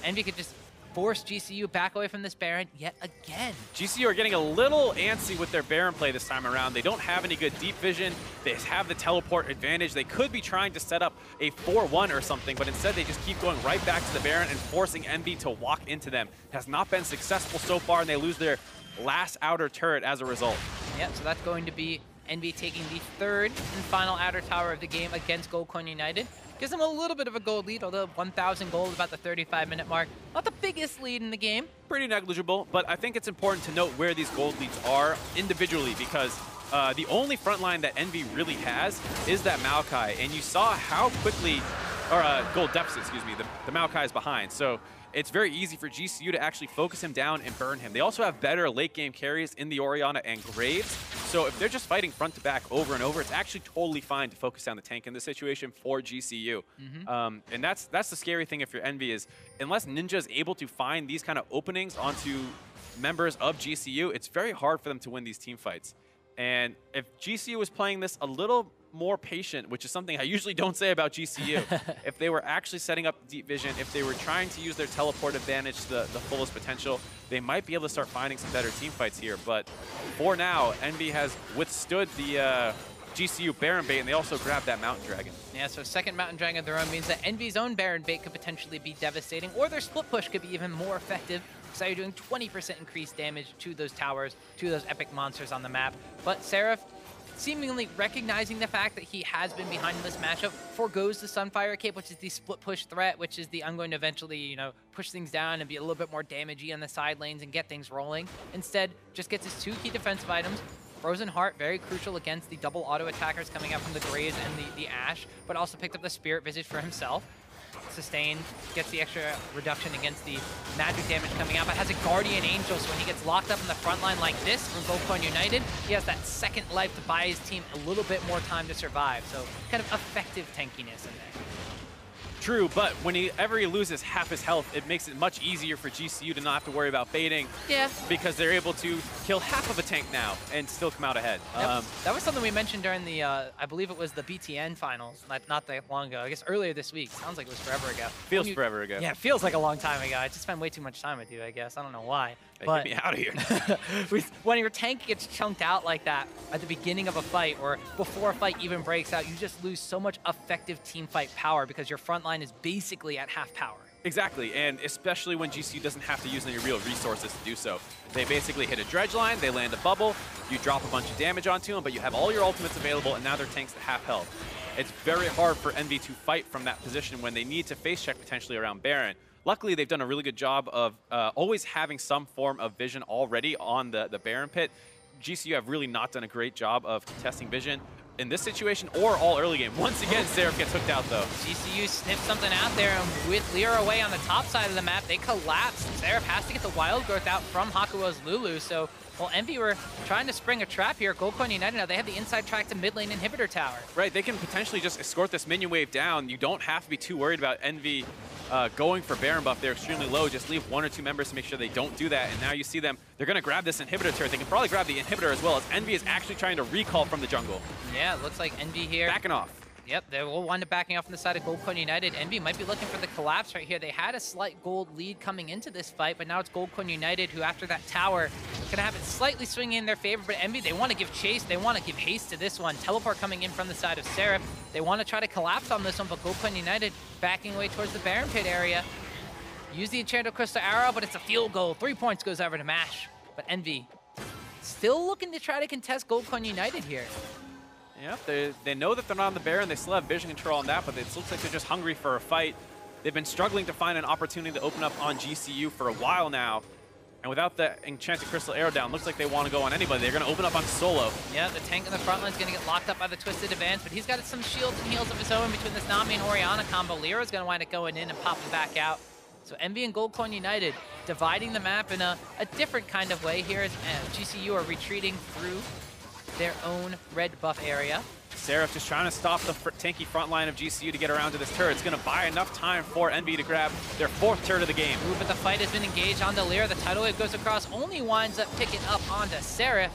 Envy could just force GCU back away from this Baron yet again. GCU are getting a little antsy with their Baron play this time around. They don't have any good deep vision. They have the teleport advantage. They could be trying to set up a 4-1 or something, but instead they just keep going right back to the Baron and forcing Envy to walk into them. It has not been successful so far, and they lose their last outer turret as a result. Yep, so that's going to be Envy taking the 3rd and final outer tower of the game against Goldcoin United. Gives them a little bit of a gold lead, although 1,000 gold about the 35-minute mark. Not the biggest lead in the game. Pretty negligible, but I think it's important to note where these gold leads are individually, because the only front line that Envy really has is that Maokai, and you saw how quickly, or gold deficit, excuse me, the Maokai is behind. So it's very easy for GCU to actually focus him down and burn him. They also have better late game carries in the Orianna and Graves. So if they're just fighting front to back over and over, it's actually totally fine to focus down the tank in this situation for GCU. And that's the scary thing if you're Envy is, unless Ninja is able to find these kind of openings onto members of GCU, it's very hard for them to win these team fights. And if GCU was playing this a little more patient, which is something I usually don't say about GCU, if they were actually setting up deep vision, if they were trying to use their teleport advantage to the fullest potential, they might be able to start finding some better team fights here. But for now, Envy has withstood the GCU Baron bait, and they also grabbed that Mountain Dragon. Yeah, so second Mountain Dragon of their own means that Envy's own Baron bait could potentially be devastating, or their split push could be even more effective, so you're doing 20% increased damage to those towers, to those epic monsters on the map. But Seraph, seemingly recognizing the fact that he has been behind in this matchup, forgoes the Sunfire Cape, which is the split push threat, which is the I'm going to eventually, you know, push things down and be a little bit more damagey on the side lanes and get things rolling. Instead, just gets his 2 key defensive items. Frozen Heart, very crucial against the double auto attackers coming out from the Graves and the Ash, but also picked up the Spirit Visage for himself. Sustained, gets the extra reduction against the magic damage coming out, but has a Guardian Angel, so when he gets locked up in the front line like this from Goldcoin United, he has that second life to buy his team a little bit more time to survive. So kind of effective tankiness in there. True, but whenever he loses half his health, it makes it much easier for GCU to not have to worry about baiting. Yeah. Because they're able to kill half of a tank now and still come out ahead. Yep. That was something we mentioned during the, I believe it was the BTN finals, not that long ago. I guess earlier this week. Sounds like it was forever ago. Feels forever ago. Yeah, it feels like a long time ago. I just spent way too much time with you, I guess. I don't know why. Get me out of here. When your tank gets chunked out like that at the beginning of a fight or before a fight even breaks out, you just lose so much effective team fight power because your front line is basically at half power. Exactly, and especially when GCU doesn't have to use any real resources to do so. They basically hit a dredge line, they land a bubble, you drop a bunch of damage onto them, but you have all your ultimates available, and now their tank's at half health. It's very hard for EnVy to fight from that position when they need to face check potentially around Baron. Luckily, they've done a really good job of always having some form of vision already on the Baron pit. GCU have really not done a great job of contesting vision in this situation or all early game. Once again, Seraph gets hooked out though. GCU sniffed something out there, and with Lyra away on the top side of the map, they collapse. Seraph has to get the wild growth out from Hakuo's Lulu, so well, EnVy were trying to spring a trap here. Goldcoin United, now they have the inside track to mid lane inhibitor tower. Right, they can potentially just escort this minion wave down. You don't have to be too worried about EnVy going for Baron buff. They're extremely low. Just leave 1 or 2 members to make sure they don't do that. And now you see them, they're going to grab this inhibitor turret. They can probably grab the inhibitor as well, as EnVy is actually trying to recall from the jungle. Yeah, it looks like EnVy here. Backing off. Yep, they will wind up backing off on the side of Goldcoin United. EnVy might be looking for the collapse right here. They had a slight gold lead coming into this fight, but now it's Goldcoin United who, after that tower, going to have it slightly swinging in their favor. But EnVy, they want to give chase. They want to give haste to this one. Teleport coming in from the side of Seraph. They want to try to collapse on this one, but Goldcoin United backing away towards the Baron pit area. Use the Enchanted Crystal Arrow, but it's a field goal. 3 points goes over to MASH. But EnVy still looking to try to contest Goldcoin United here. Yep, they know that they're not on the Baron. They still have vision control on that, but it looks like they're just hungry for a fight. They've been struggling to find an opportunity to open up on GCU for a while now. And without the Enchanted Crystal Arrow down, looks like they want to go on anybody. They're going to open up on Solo. Yeah, the tank in the front line is going to get locked up by the Twisted Advance, but he's got some shields and heals of his own between this Nami and Orianna combo. Lyra's going to wind up going in and popping back out. So EnVy and Goldcoin United dividing the map in a different kind of way here as GCU are retreating through their own red buff area. Seraph just trying to stop the tanky front line of GCU to get around to this turret. It's going to buy enough time for EnVy to grab their 4th turret of the game. Ooh, but the fight has been engaged onto Lyra. The tidal wave goes across, only winds up picking up onto Seraph.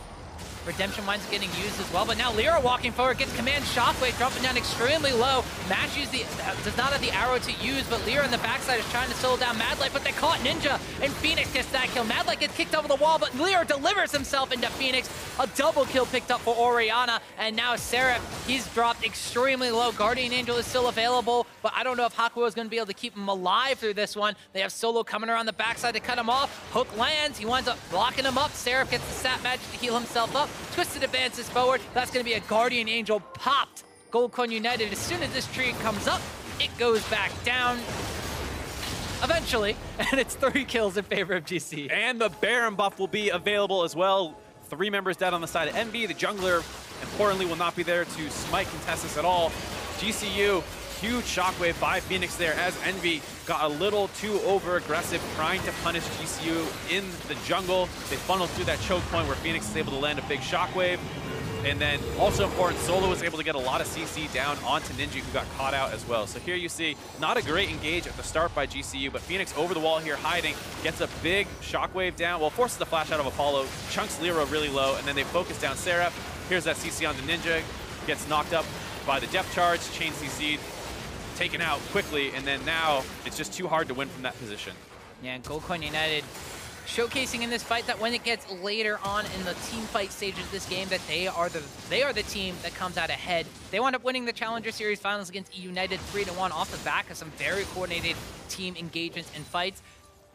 Redemption winds up getting used as well, but now Lyra walking forward, gets command shockwave, dropping down extremely low. Mash does not have the arrow to use, but Lyra on the backside is trying to slow down Madlight, but they caught Ninja, and Phoenix gets that kill. Madlight gets kicked over the wall, but Lyra delivers himself into Phoenix. A double kill picked up for Orianna, and now Seraph, he's dropped extremely low. Guardian Angel is still available, but I don't know if Hakuo is going to be able to keep him alive through this one. They have Solo coming around the backside to cut him off. Hook lands, he winds up blocking him up. Seraph gets the sap magic to heal himself up. Twisted advances forward. That's going to be a Guardian Angel popped. Goldcoin United, as soon as this tree comes up, it goes back down eventually, and it's 3 kills in favor of GC. And the Baron buff will be available as well. 3 members dead on the side of EnVy. The jungler, importantly, will not be there to smite contestants at all. GCU, huge shockwave by Phoenix there as EnVy got a little too over-aggressive trying to punish GCU in the jungle. They funneled through that choke point where Phoenix is able to land a big shockwave. And then also important, Solo was able to get a lot of CC down onto Ninja, who got caught out as well. So here you see not a great engage at the start by GCU, but Phoenix over the wall here hiding, gets a big shockwave down, well, forces the flash out of Apollo, chunks Lyra really low, and then they focus down Seraph. Here's that CC onto Ninja, gets knocked up by the depth charge, chain CC'd, taken out quickly, and then now it's just too hard to win from that position. Yeah, and Goldcoin United showcasing in this fight that when it gets later on in the team fight stages of this game, that they are the team that comes out ahead. They wound up winning the Challenger Series finals against United 3-1 off the back of some very coordinated team engagements and fights.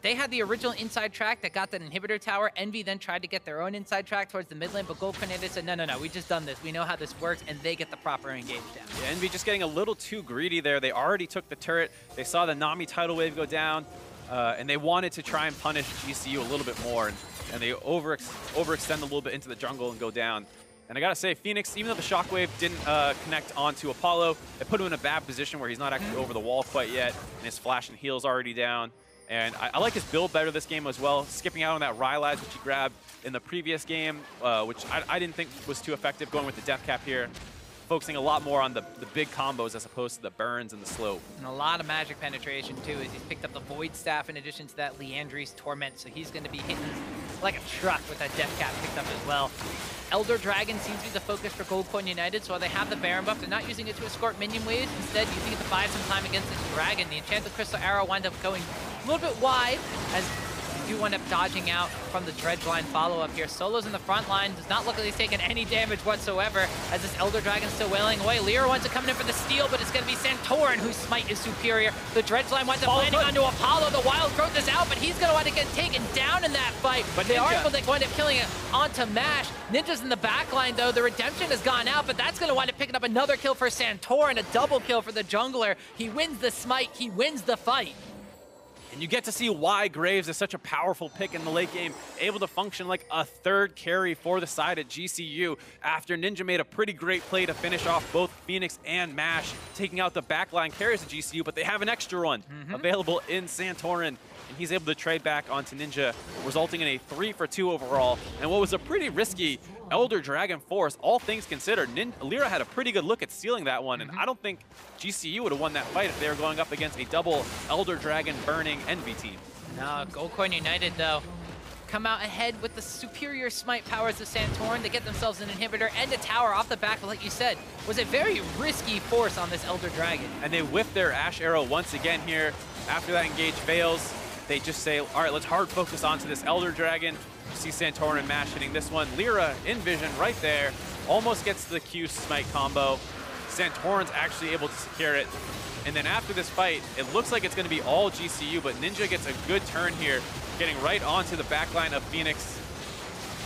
They had the original inside track that got that inhibitor tower. EnVy then tried to get their own inside track towards the mid lane, but Goldcoin United said, no, we just done this. We know how this works, and they get the proper engage down. Yeah, EnVy just getting a little too greedy there. They already took the turret. They saw the Nami tidal wave go down, and they wanted to try and punish GCU a little bit more, and they overextend a little bit into the jungle and go down. And I gotta say, Phoenix, even though the shockwave didn't connect onto Apollo, it put him in a bad position where he's not actually over the wall quite yet, and his flash and heal's already down. And I like his build better this game as well, skipping out on that Rylai's, which he grabbed in the previous game, which I didn't think was too effective, going with the death cap here. Focusing a lot more on the big combos as opposed to the burns and the slope. And a lot of magic penetration too, as he's picked up the Void Staff in addition to that Leandri's Torment, so he's going to be hitting like a truck with that death cap picked up as well. Elder Dragon seems to be the focus for Goldcoin United, so while they have the Baron buff, they're not using it to escort minion waves, instead using it to buy some time against this Dragon. The Enchanted Crystal Arrow winds up going a little bit wide, as do wind up dodging out from the Dredge line follow-up here. Solo's in the front line, does not look like he's taking any damage whatsoever as this Elder Dragon's still wailing away. Lyra wants to come in for the steal, but it's going to be Santorin whose smite is superior. The Dredge line winds up landing onto Apollo. The Wild Growth is out, but he's going to want to get taken down in that fight. But they are able to wind up killing it onto Mash. Ninja's in the back line, though. The Redemption has gone out, but that's going to wind up picking up another kill for Santorin, a double kill for the jungler. He wins the smite, he wins the fight. And you get to see why Graves is such a powerful pick in the late game, able to function like a third carry for the side at GCU after Ninja made a pretty great play to finish off both Phoenix and Mash, taking out the backline carries at GCU, but they have an extra one available in Santorin, and he's able to trade back onto Ninja, resulting in a 3-for-2 overall. And what was a pretty risky Elder Dragon Force, all things considered, Lyra had a pretty good look at stealing that one, and I don't think GCU would have won that fight if they were going up against a double Elder Dragon burning Envy team. No, Goldcorn United, though, come out ahead with the superior smite powers of Santorin. They get themselves an inhibitor and a tower off the back, but like you said, was a very risky force on this Elder Dragon. And they whiff their Ash Arrow once again here. After that engage fails, they just say, all right, let's hard focus onto this Elder Dragon. You see Santorin and Mash hitting this one. Lyra in vision right there, almost gets the Q smite combo. Santorin's actually able to secure it. And then after this fight, it looks like it's going to be all GCU, but Ninja gets a good turn here, getting right onto the backline of Phoenix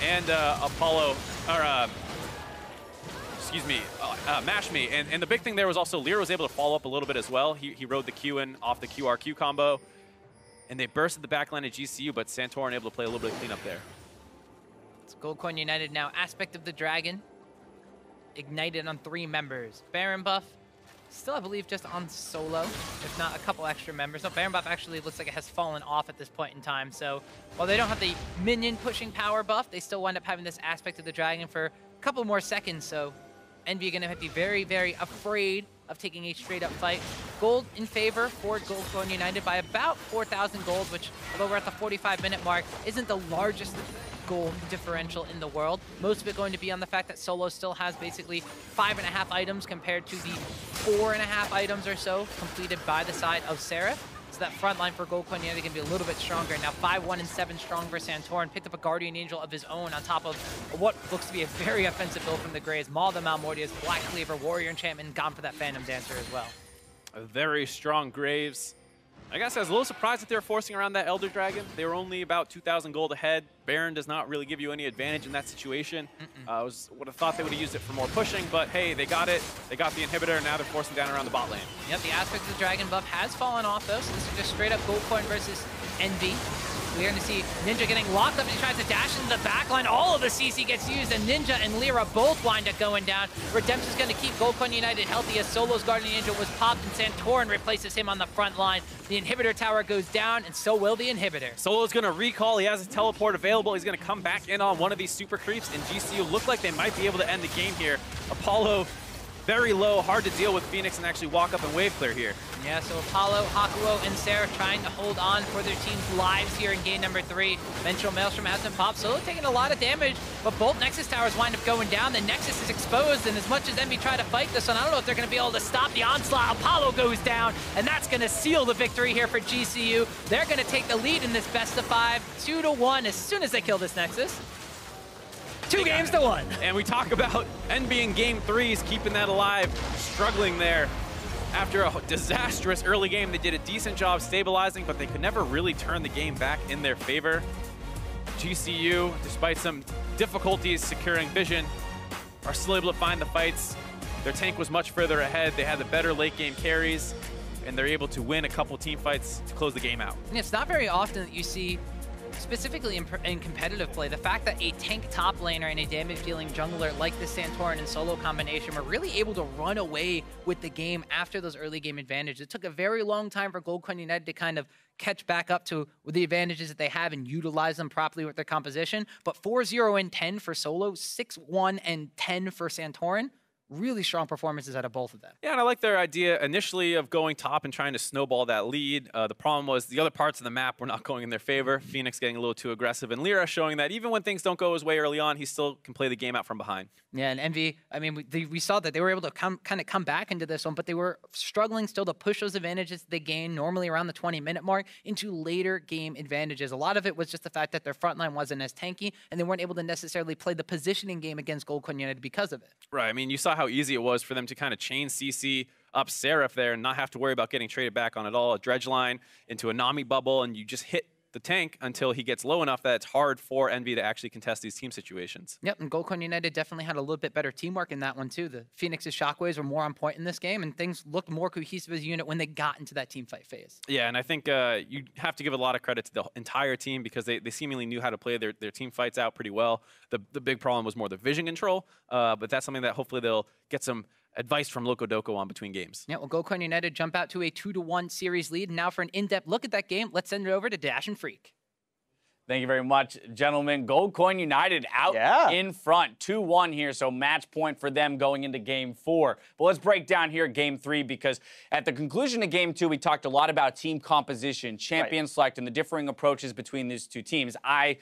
and Apollo, or excuse me, Mash Me. And the big thing there was also Lyra was able to follow up a little bit as well. He rode the Q in off the QRQ combo, and they bursted the backline of GCU, but Santorin able to play a little bit of cleanup there. It's Goldcorn United now. Aspect of the Dragon ignited on 3 members. Baron buff, still I believe just on solo, if not a couple extra members. No, Baron buff actually looks like it has fallen off at this point in time. So while they don't have the minion pushing power buff, they still wind up having this Aspect of the Dragon for a couple more seconds. So Envy are going to have to be very, very afraid of taking a straight-up fight. Gold in favor for Goldcorn United by about 4,000 gold, which, although we're at the 45-minute mark, isn't the largest gold differential in the world. Most of it going to be on the fact that Solo still has basically 5.5 items compared to the 4.5 items or so completed by the side of Seraph. So that front line for Goldcorn United can be a little bit stronger. Now 5-1 and 7 strong for Santorin. Picked up a Guardian Angel of his own on top of what looks to be a very offensive build from the Grays. Maul the Malmortius, Black Cleaver, Warrior Enchantment, gone for that Phantom Dancer as well. A very strong Graves. I guess I was a little surprised that they were forcing around that Elder Dragon. They were only about 2,000 gold ahead. Baron does not really give you any advantage in that situation. I would have thought they would have used it for more pushing, but hey, they got it. They got the inhibitor, and now they're forcing down around the bot lane. Yep, the Aspect of the Dragon buff has fallen off, though, so this is just straight up Goldcorn versus Envy. We're going to see Ninja getting locked up and he tries to dash into the backline. All of the CC gets used, and Ninja and Lyra both wind up going down. Redemption's going to keep Goldcorn United healthy as Solo's Guardian Angel was popped, and Santorin replaces him on the front line. The inhibitor tower goes down, and so will the inhibitor. Solo's going to recall. He has his teleport available. He's going to come back in on one of these super creeps, and GCU look like they might be able to end the game here. Apollo very low, hard to deal with Phoenix and actually walk up and wave clear here. Yeah, so Apollo, Hakuo, and Seraph trying to hold on for their team's lives here in game number 3. Vengeful Maelstrom has been popped. Solo taking a lot of damage, but both Nexus towers wind up going down. The Nexus is exposed, and as much as Envy try to fight this one, I don't know if they're going to be able to stop the onslaught. Apollo goes down, and that's going to seal the victory here for GCU. They're going to take the lead in this best of 5, 2-1, as soon as they kill this Nexus. 2 games to 1. And we talk about Envy in game 3s, keeping that alive, struggling there. After a disastrous early game, they did a decent job stabilizing, but they could never really turn the game back in their favor. GCU, despite some difficulties securing vision, are still able to find the fights. Their tank was much further ahead. They had the better late game carries, and they're able to win a couple team fights to close the game out. It's not very often that you see, specifically in competitive play, the fact that a tank top laner and a damage-dealing jungler like the Santorin and Solo combination were really able to run away with the game after those early game advantages. It took a very long time for Goldcorn United to kind of catch back up to the advantages that they have and utilize them properly with their composition. But 4-0 and 10 for Solo, 6-1 and 10 for Santorin. really strong performances out of both of them. Yeah, and I like their idea initially of going top and trying to snowball that lead. The problem was the other parts of the map were not going in their favor. Phoenix getting a little too aggressive, and Lyra showing that even when things don't go his way early on, he still can play the game out from behind. Yeah, and Envy, I mean, we saw that they were able to kind of come back into this one, but they were struggling still to push those advantages they gained normally around the 20-minute mark into later game advantages. A lot of it was just the fact that their front line wasn't as tanky, and they weren't able to necessarily play the positioning game against Gold Coin United because of it. Right. I mean, you saw how easy it was for them to kind of chain CC up Seraph there and not have to worry about getting traded back on at all. A dredge line into a Nami bubble, and you just hit the tank until he gets low enough that it's hard for Envy to actually contest these team situations. Yep, and Gold Coin United definitely had a little bit better teamwork in that one too. The Phoenix's Shockwaves were more on point in this game, and things looked more cohesive as a unit when they got into that team fight phase. Yeah, and I think you have to give a lot of credit to the entire team because they seemingly knew how to play their team fights out pretty well. The big problem was more the vision control, but that's something that hopefully they'll get some advice from Loco Doco on between games. Yeah, well, Gold Coin United jump out to a 2-1 series lead. Now for an in-depth look at that game, let's send it over to Dash and Freak. Thank you very much, gentlemen. Gold Coin United out in front, 2-1 here, so match point for them going into Game 4. But let's break down here Game 3 because at the conclusion of Game 2, we talked a lot about team composition, champion select, and the differing approaches between these two teams. I,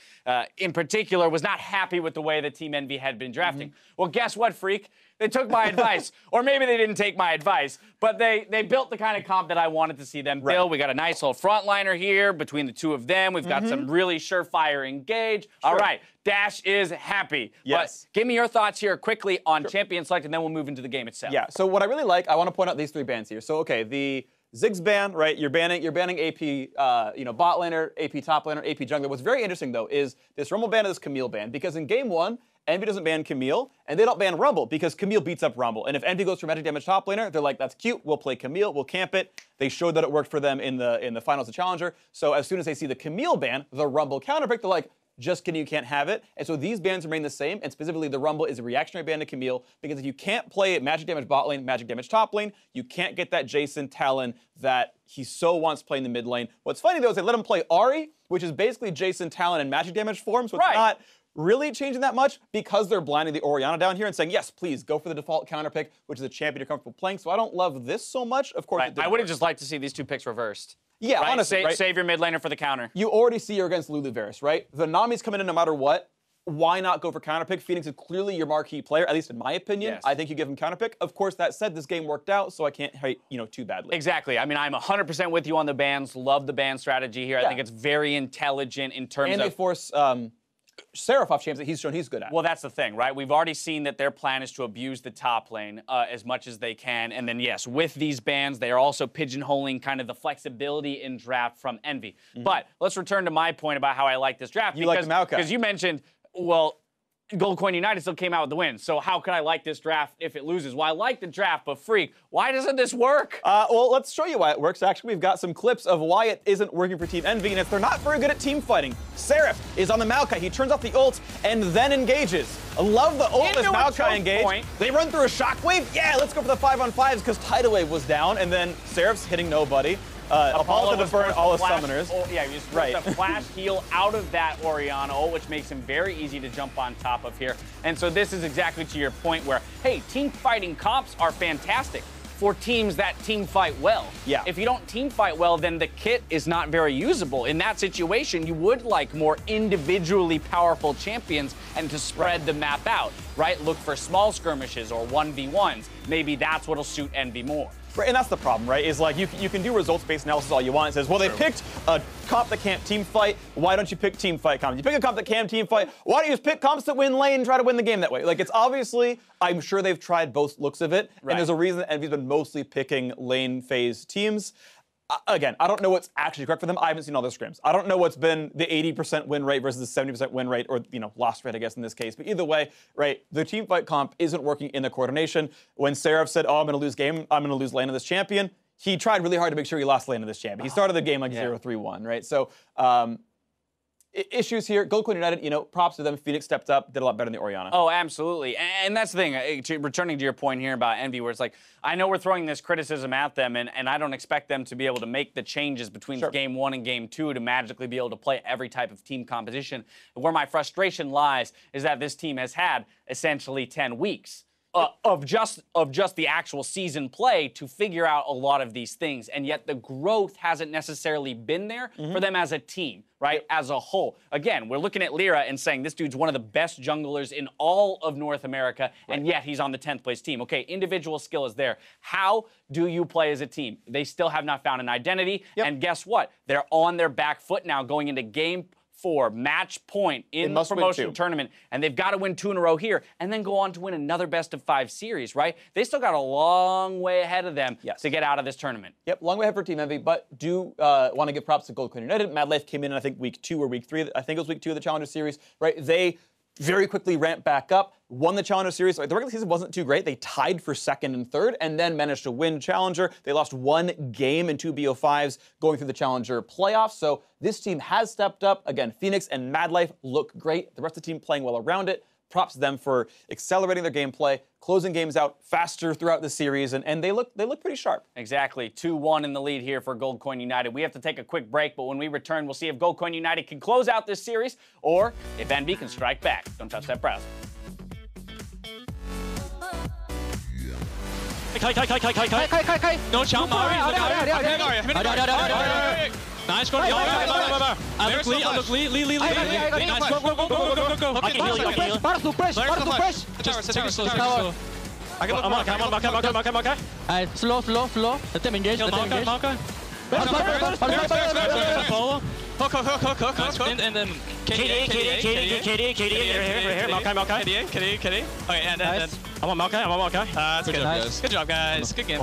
in particular, was not happy with the way that Team Envy had been drafting. Well, guess what, Freak? They took my advice, or maybe they didn't take my advice, but they built the kind of comp that I wanted to see them build. We got a nice little frontliner here between the two of them. We've got some really surefire engage. All right, Dash is happy. Yes. But give me your thoughts here quickly on champion select, and then we'll move into the game itself. Yeah, so what I really like, I want to point out these 3 bans here. So, okay, the Ziggs ban, right, you're banning AP, bot laner, AP top laner, AP jungler. What's very interesting, though, is this Rumble ban and this Camille ban, because in Game 1, Envy doesn't ban Camille, and they don't ban Rumble because Camille beats up Rumble. And if Envy goes for magic damage top laner, they're like, that's cute, we'll play Camille, we'll camp it. They showed that it worked for them in the finals of Challenger. So as soon as they see the Camille ban, the Rumble counterpick, they're like, just kidding, you can't have it. And so these bans remain the same, and specifically the Rumble is a reactionary ban to Camille, because if you can't play magic damage bot lane, magic damage top lane, you can't get that Jason Talon that he so wants to play in the mid lane. What's funny, though, is they let him play Ahri, which is basically Jason Talon in magic damage form, so it's not really changing that much because they're blinding the Orianna down here and saying, yes, please, go for the default counter pick, which is a champion you're comfortable playing. So I don't love this so much. Of course, I would have just liked to see these 2 picks reversed. Yeah, honestly, Save your mid laner for the counter. You already see you're against Lulu Varus, right? The Nami's coming in no matter what. Why not go for counter pick? Phoenix is clearly your marquee player, at least in my opinion. Yes. I think you give him counter pick. Of course, that said, this game worked out, so I can't hate, too badly. Exactly. I mean, I'm 100% with you on the bans. Love the ban strategy here. I think it's very intelligent in terms of... And they force Seraph off champs that he's shown he's good at. Well, that's the thing, right? We've already seen that their plan is to abuse the top lane as much as they can. And then, yes, with these bans, they are also pigeonholing kind of the flexibility in draft from Envy. But let's return to my point about how I like this draft. You like the Maokai. Because you mentioned, well, Gold Coin United still came out with the win. So how can I like this draft if it loses? Well, I like the draft, but Freak, why doesn't this work? Well, let's show you why it works. Actually, we've got some clips of why it isn't working for Team Envy, and it's they're not very good at team fighting. Seraph is on the Maokai. He turns off the ult and then engages. I love the ult as Maokai engage. They run through a shockwave. Yeah, let's go for the 5-on-5s because Tidal Wave was down, and then Seraph's hitting nobody. Apollo to burn all his summoners. Yeah, he just forced a flash heal out of that Orianna ult, which makes him very easy to jump on top of here. And so this is exactly to your point where, hey, team fighting comps are fantastic for teams that team fight well. Yeah. If you don't team fight well, then the kit is not very usable. In that situation, you would like more individually powerful champions and to spread the map out, right? Look for small skirmishes or 1v1s. Maybe that's what'll suit Envy more. Right, and that's the problem, right? Is like you can do results-based analysis all you want. It says, well, they picked a comp that can't team fight. Why don't you pick team fight comps? You pick a comp that can team fight. Why don't you just pick comps that win lane and try to win the game that way? Like, it's obviously, I'm sure they've tried both looks of it, and there's a reason that Envy's been mostly picking lane phase teams. Again, I don't know what's actually correct for them. I haven't seen all their scrims. I don't know what's been the 80% win rate versus the 70% win rate, or loss rate, I guess, in this case. But either way, right, the team fight comp isn't working in the coordination. When Seraph said, oh, I'm going to lose game, I'm going to lose lane of this champion, he tried really hard to make sure he lost lane of this champion. He started the game like 0-3-1, right? So, issues here. Gold Coin United, props to them. Phoenix stepped up, did a lot better than the Orianna. Oh, absolutely. And that's the thing, returning to your point here about Envy, where it's like, I know we're throwing this criticism at them, and I don't expect them to be able to make the changes between Game 1 and Game 2 to magically be able to play every type of team composition. Where my frustration lies is that this team has had essentially 10 weeks. of just the actual season play to figure out a lot of these things, and yet the growth hasn't necessarily been there for them as a team, right? As a whole. Again, we're looking at Lyra and saying this dude's one of the best junglers in all of North America, and yet he's on the 10th place team. Okay, individual skill is there. How do you play as a team? They still have not found an identity, and guess what? They're on their back foot now going into game 4, match point in the promotion tournament, and they've got to win 2 in a row here and then go on to win another best-of-5 series, right? They still got a long way ahead of them to get out of this tournament. Yep, long way ahead for Team Envy, but do want to give props to Gold Coin United. Mad Life came in, I think, week 2 or week 3. I think it was week 2 of the Challenger Series, right? They very quickly ramped back up, won the Challenger Series. Like, the regular season wasn't too great. They tied for 2nd and 3rd, and then managed to win Challenger. They lost 1 game in 2 BO5s going through the Challenger playoffs. So this team has stepped up. Again, Phoenix and Mad Life look great. The rest of the team playing well around it. Props to them for accelerating their gameplay, closing games out faster throughout the series, and they look pretty sharp. Exactly. 2-1 in the lead here for Gold Coin United. We have to take a quick break, but when we return, we'll see if Gold Coin United can close out this series or if Envy can strike back. Don't touch that browser. No challenge, nice, go. Look, Lee. Nice, go. I can heal you. Push. Just take it slow. I'm okay. Slow. Let them engage. Marker. Follow. Hook. And then KD. Okay, and then. I'm on Marker. That's good. Good job, guys. Good game.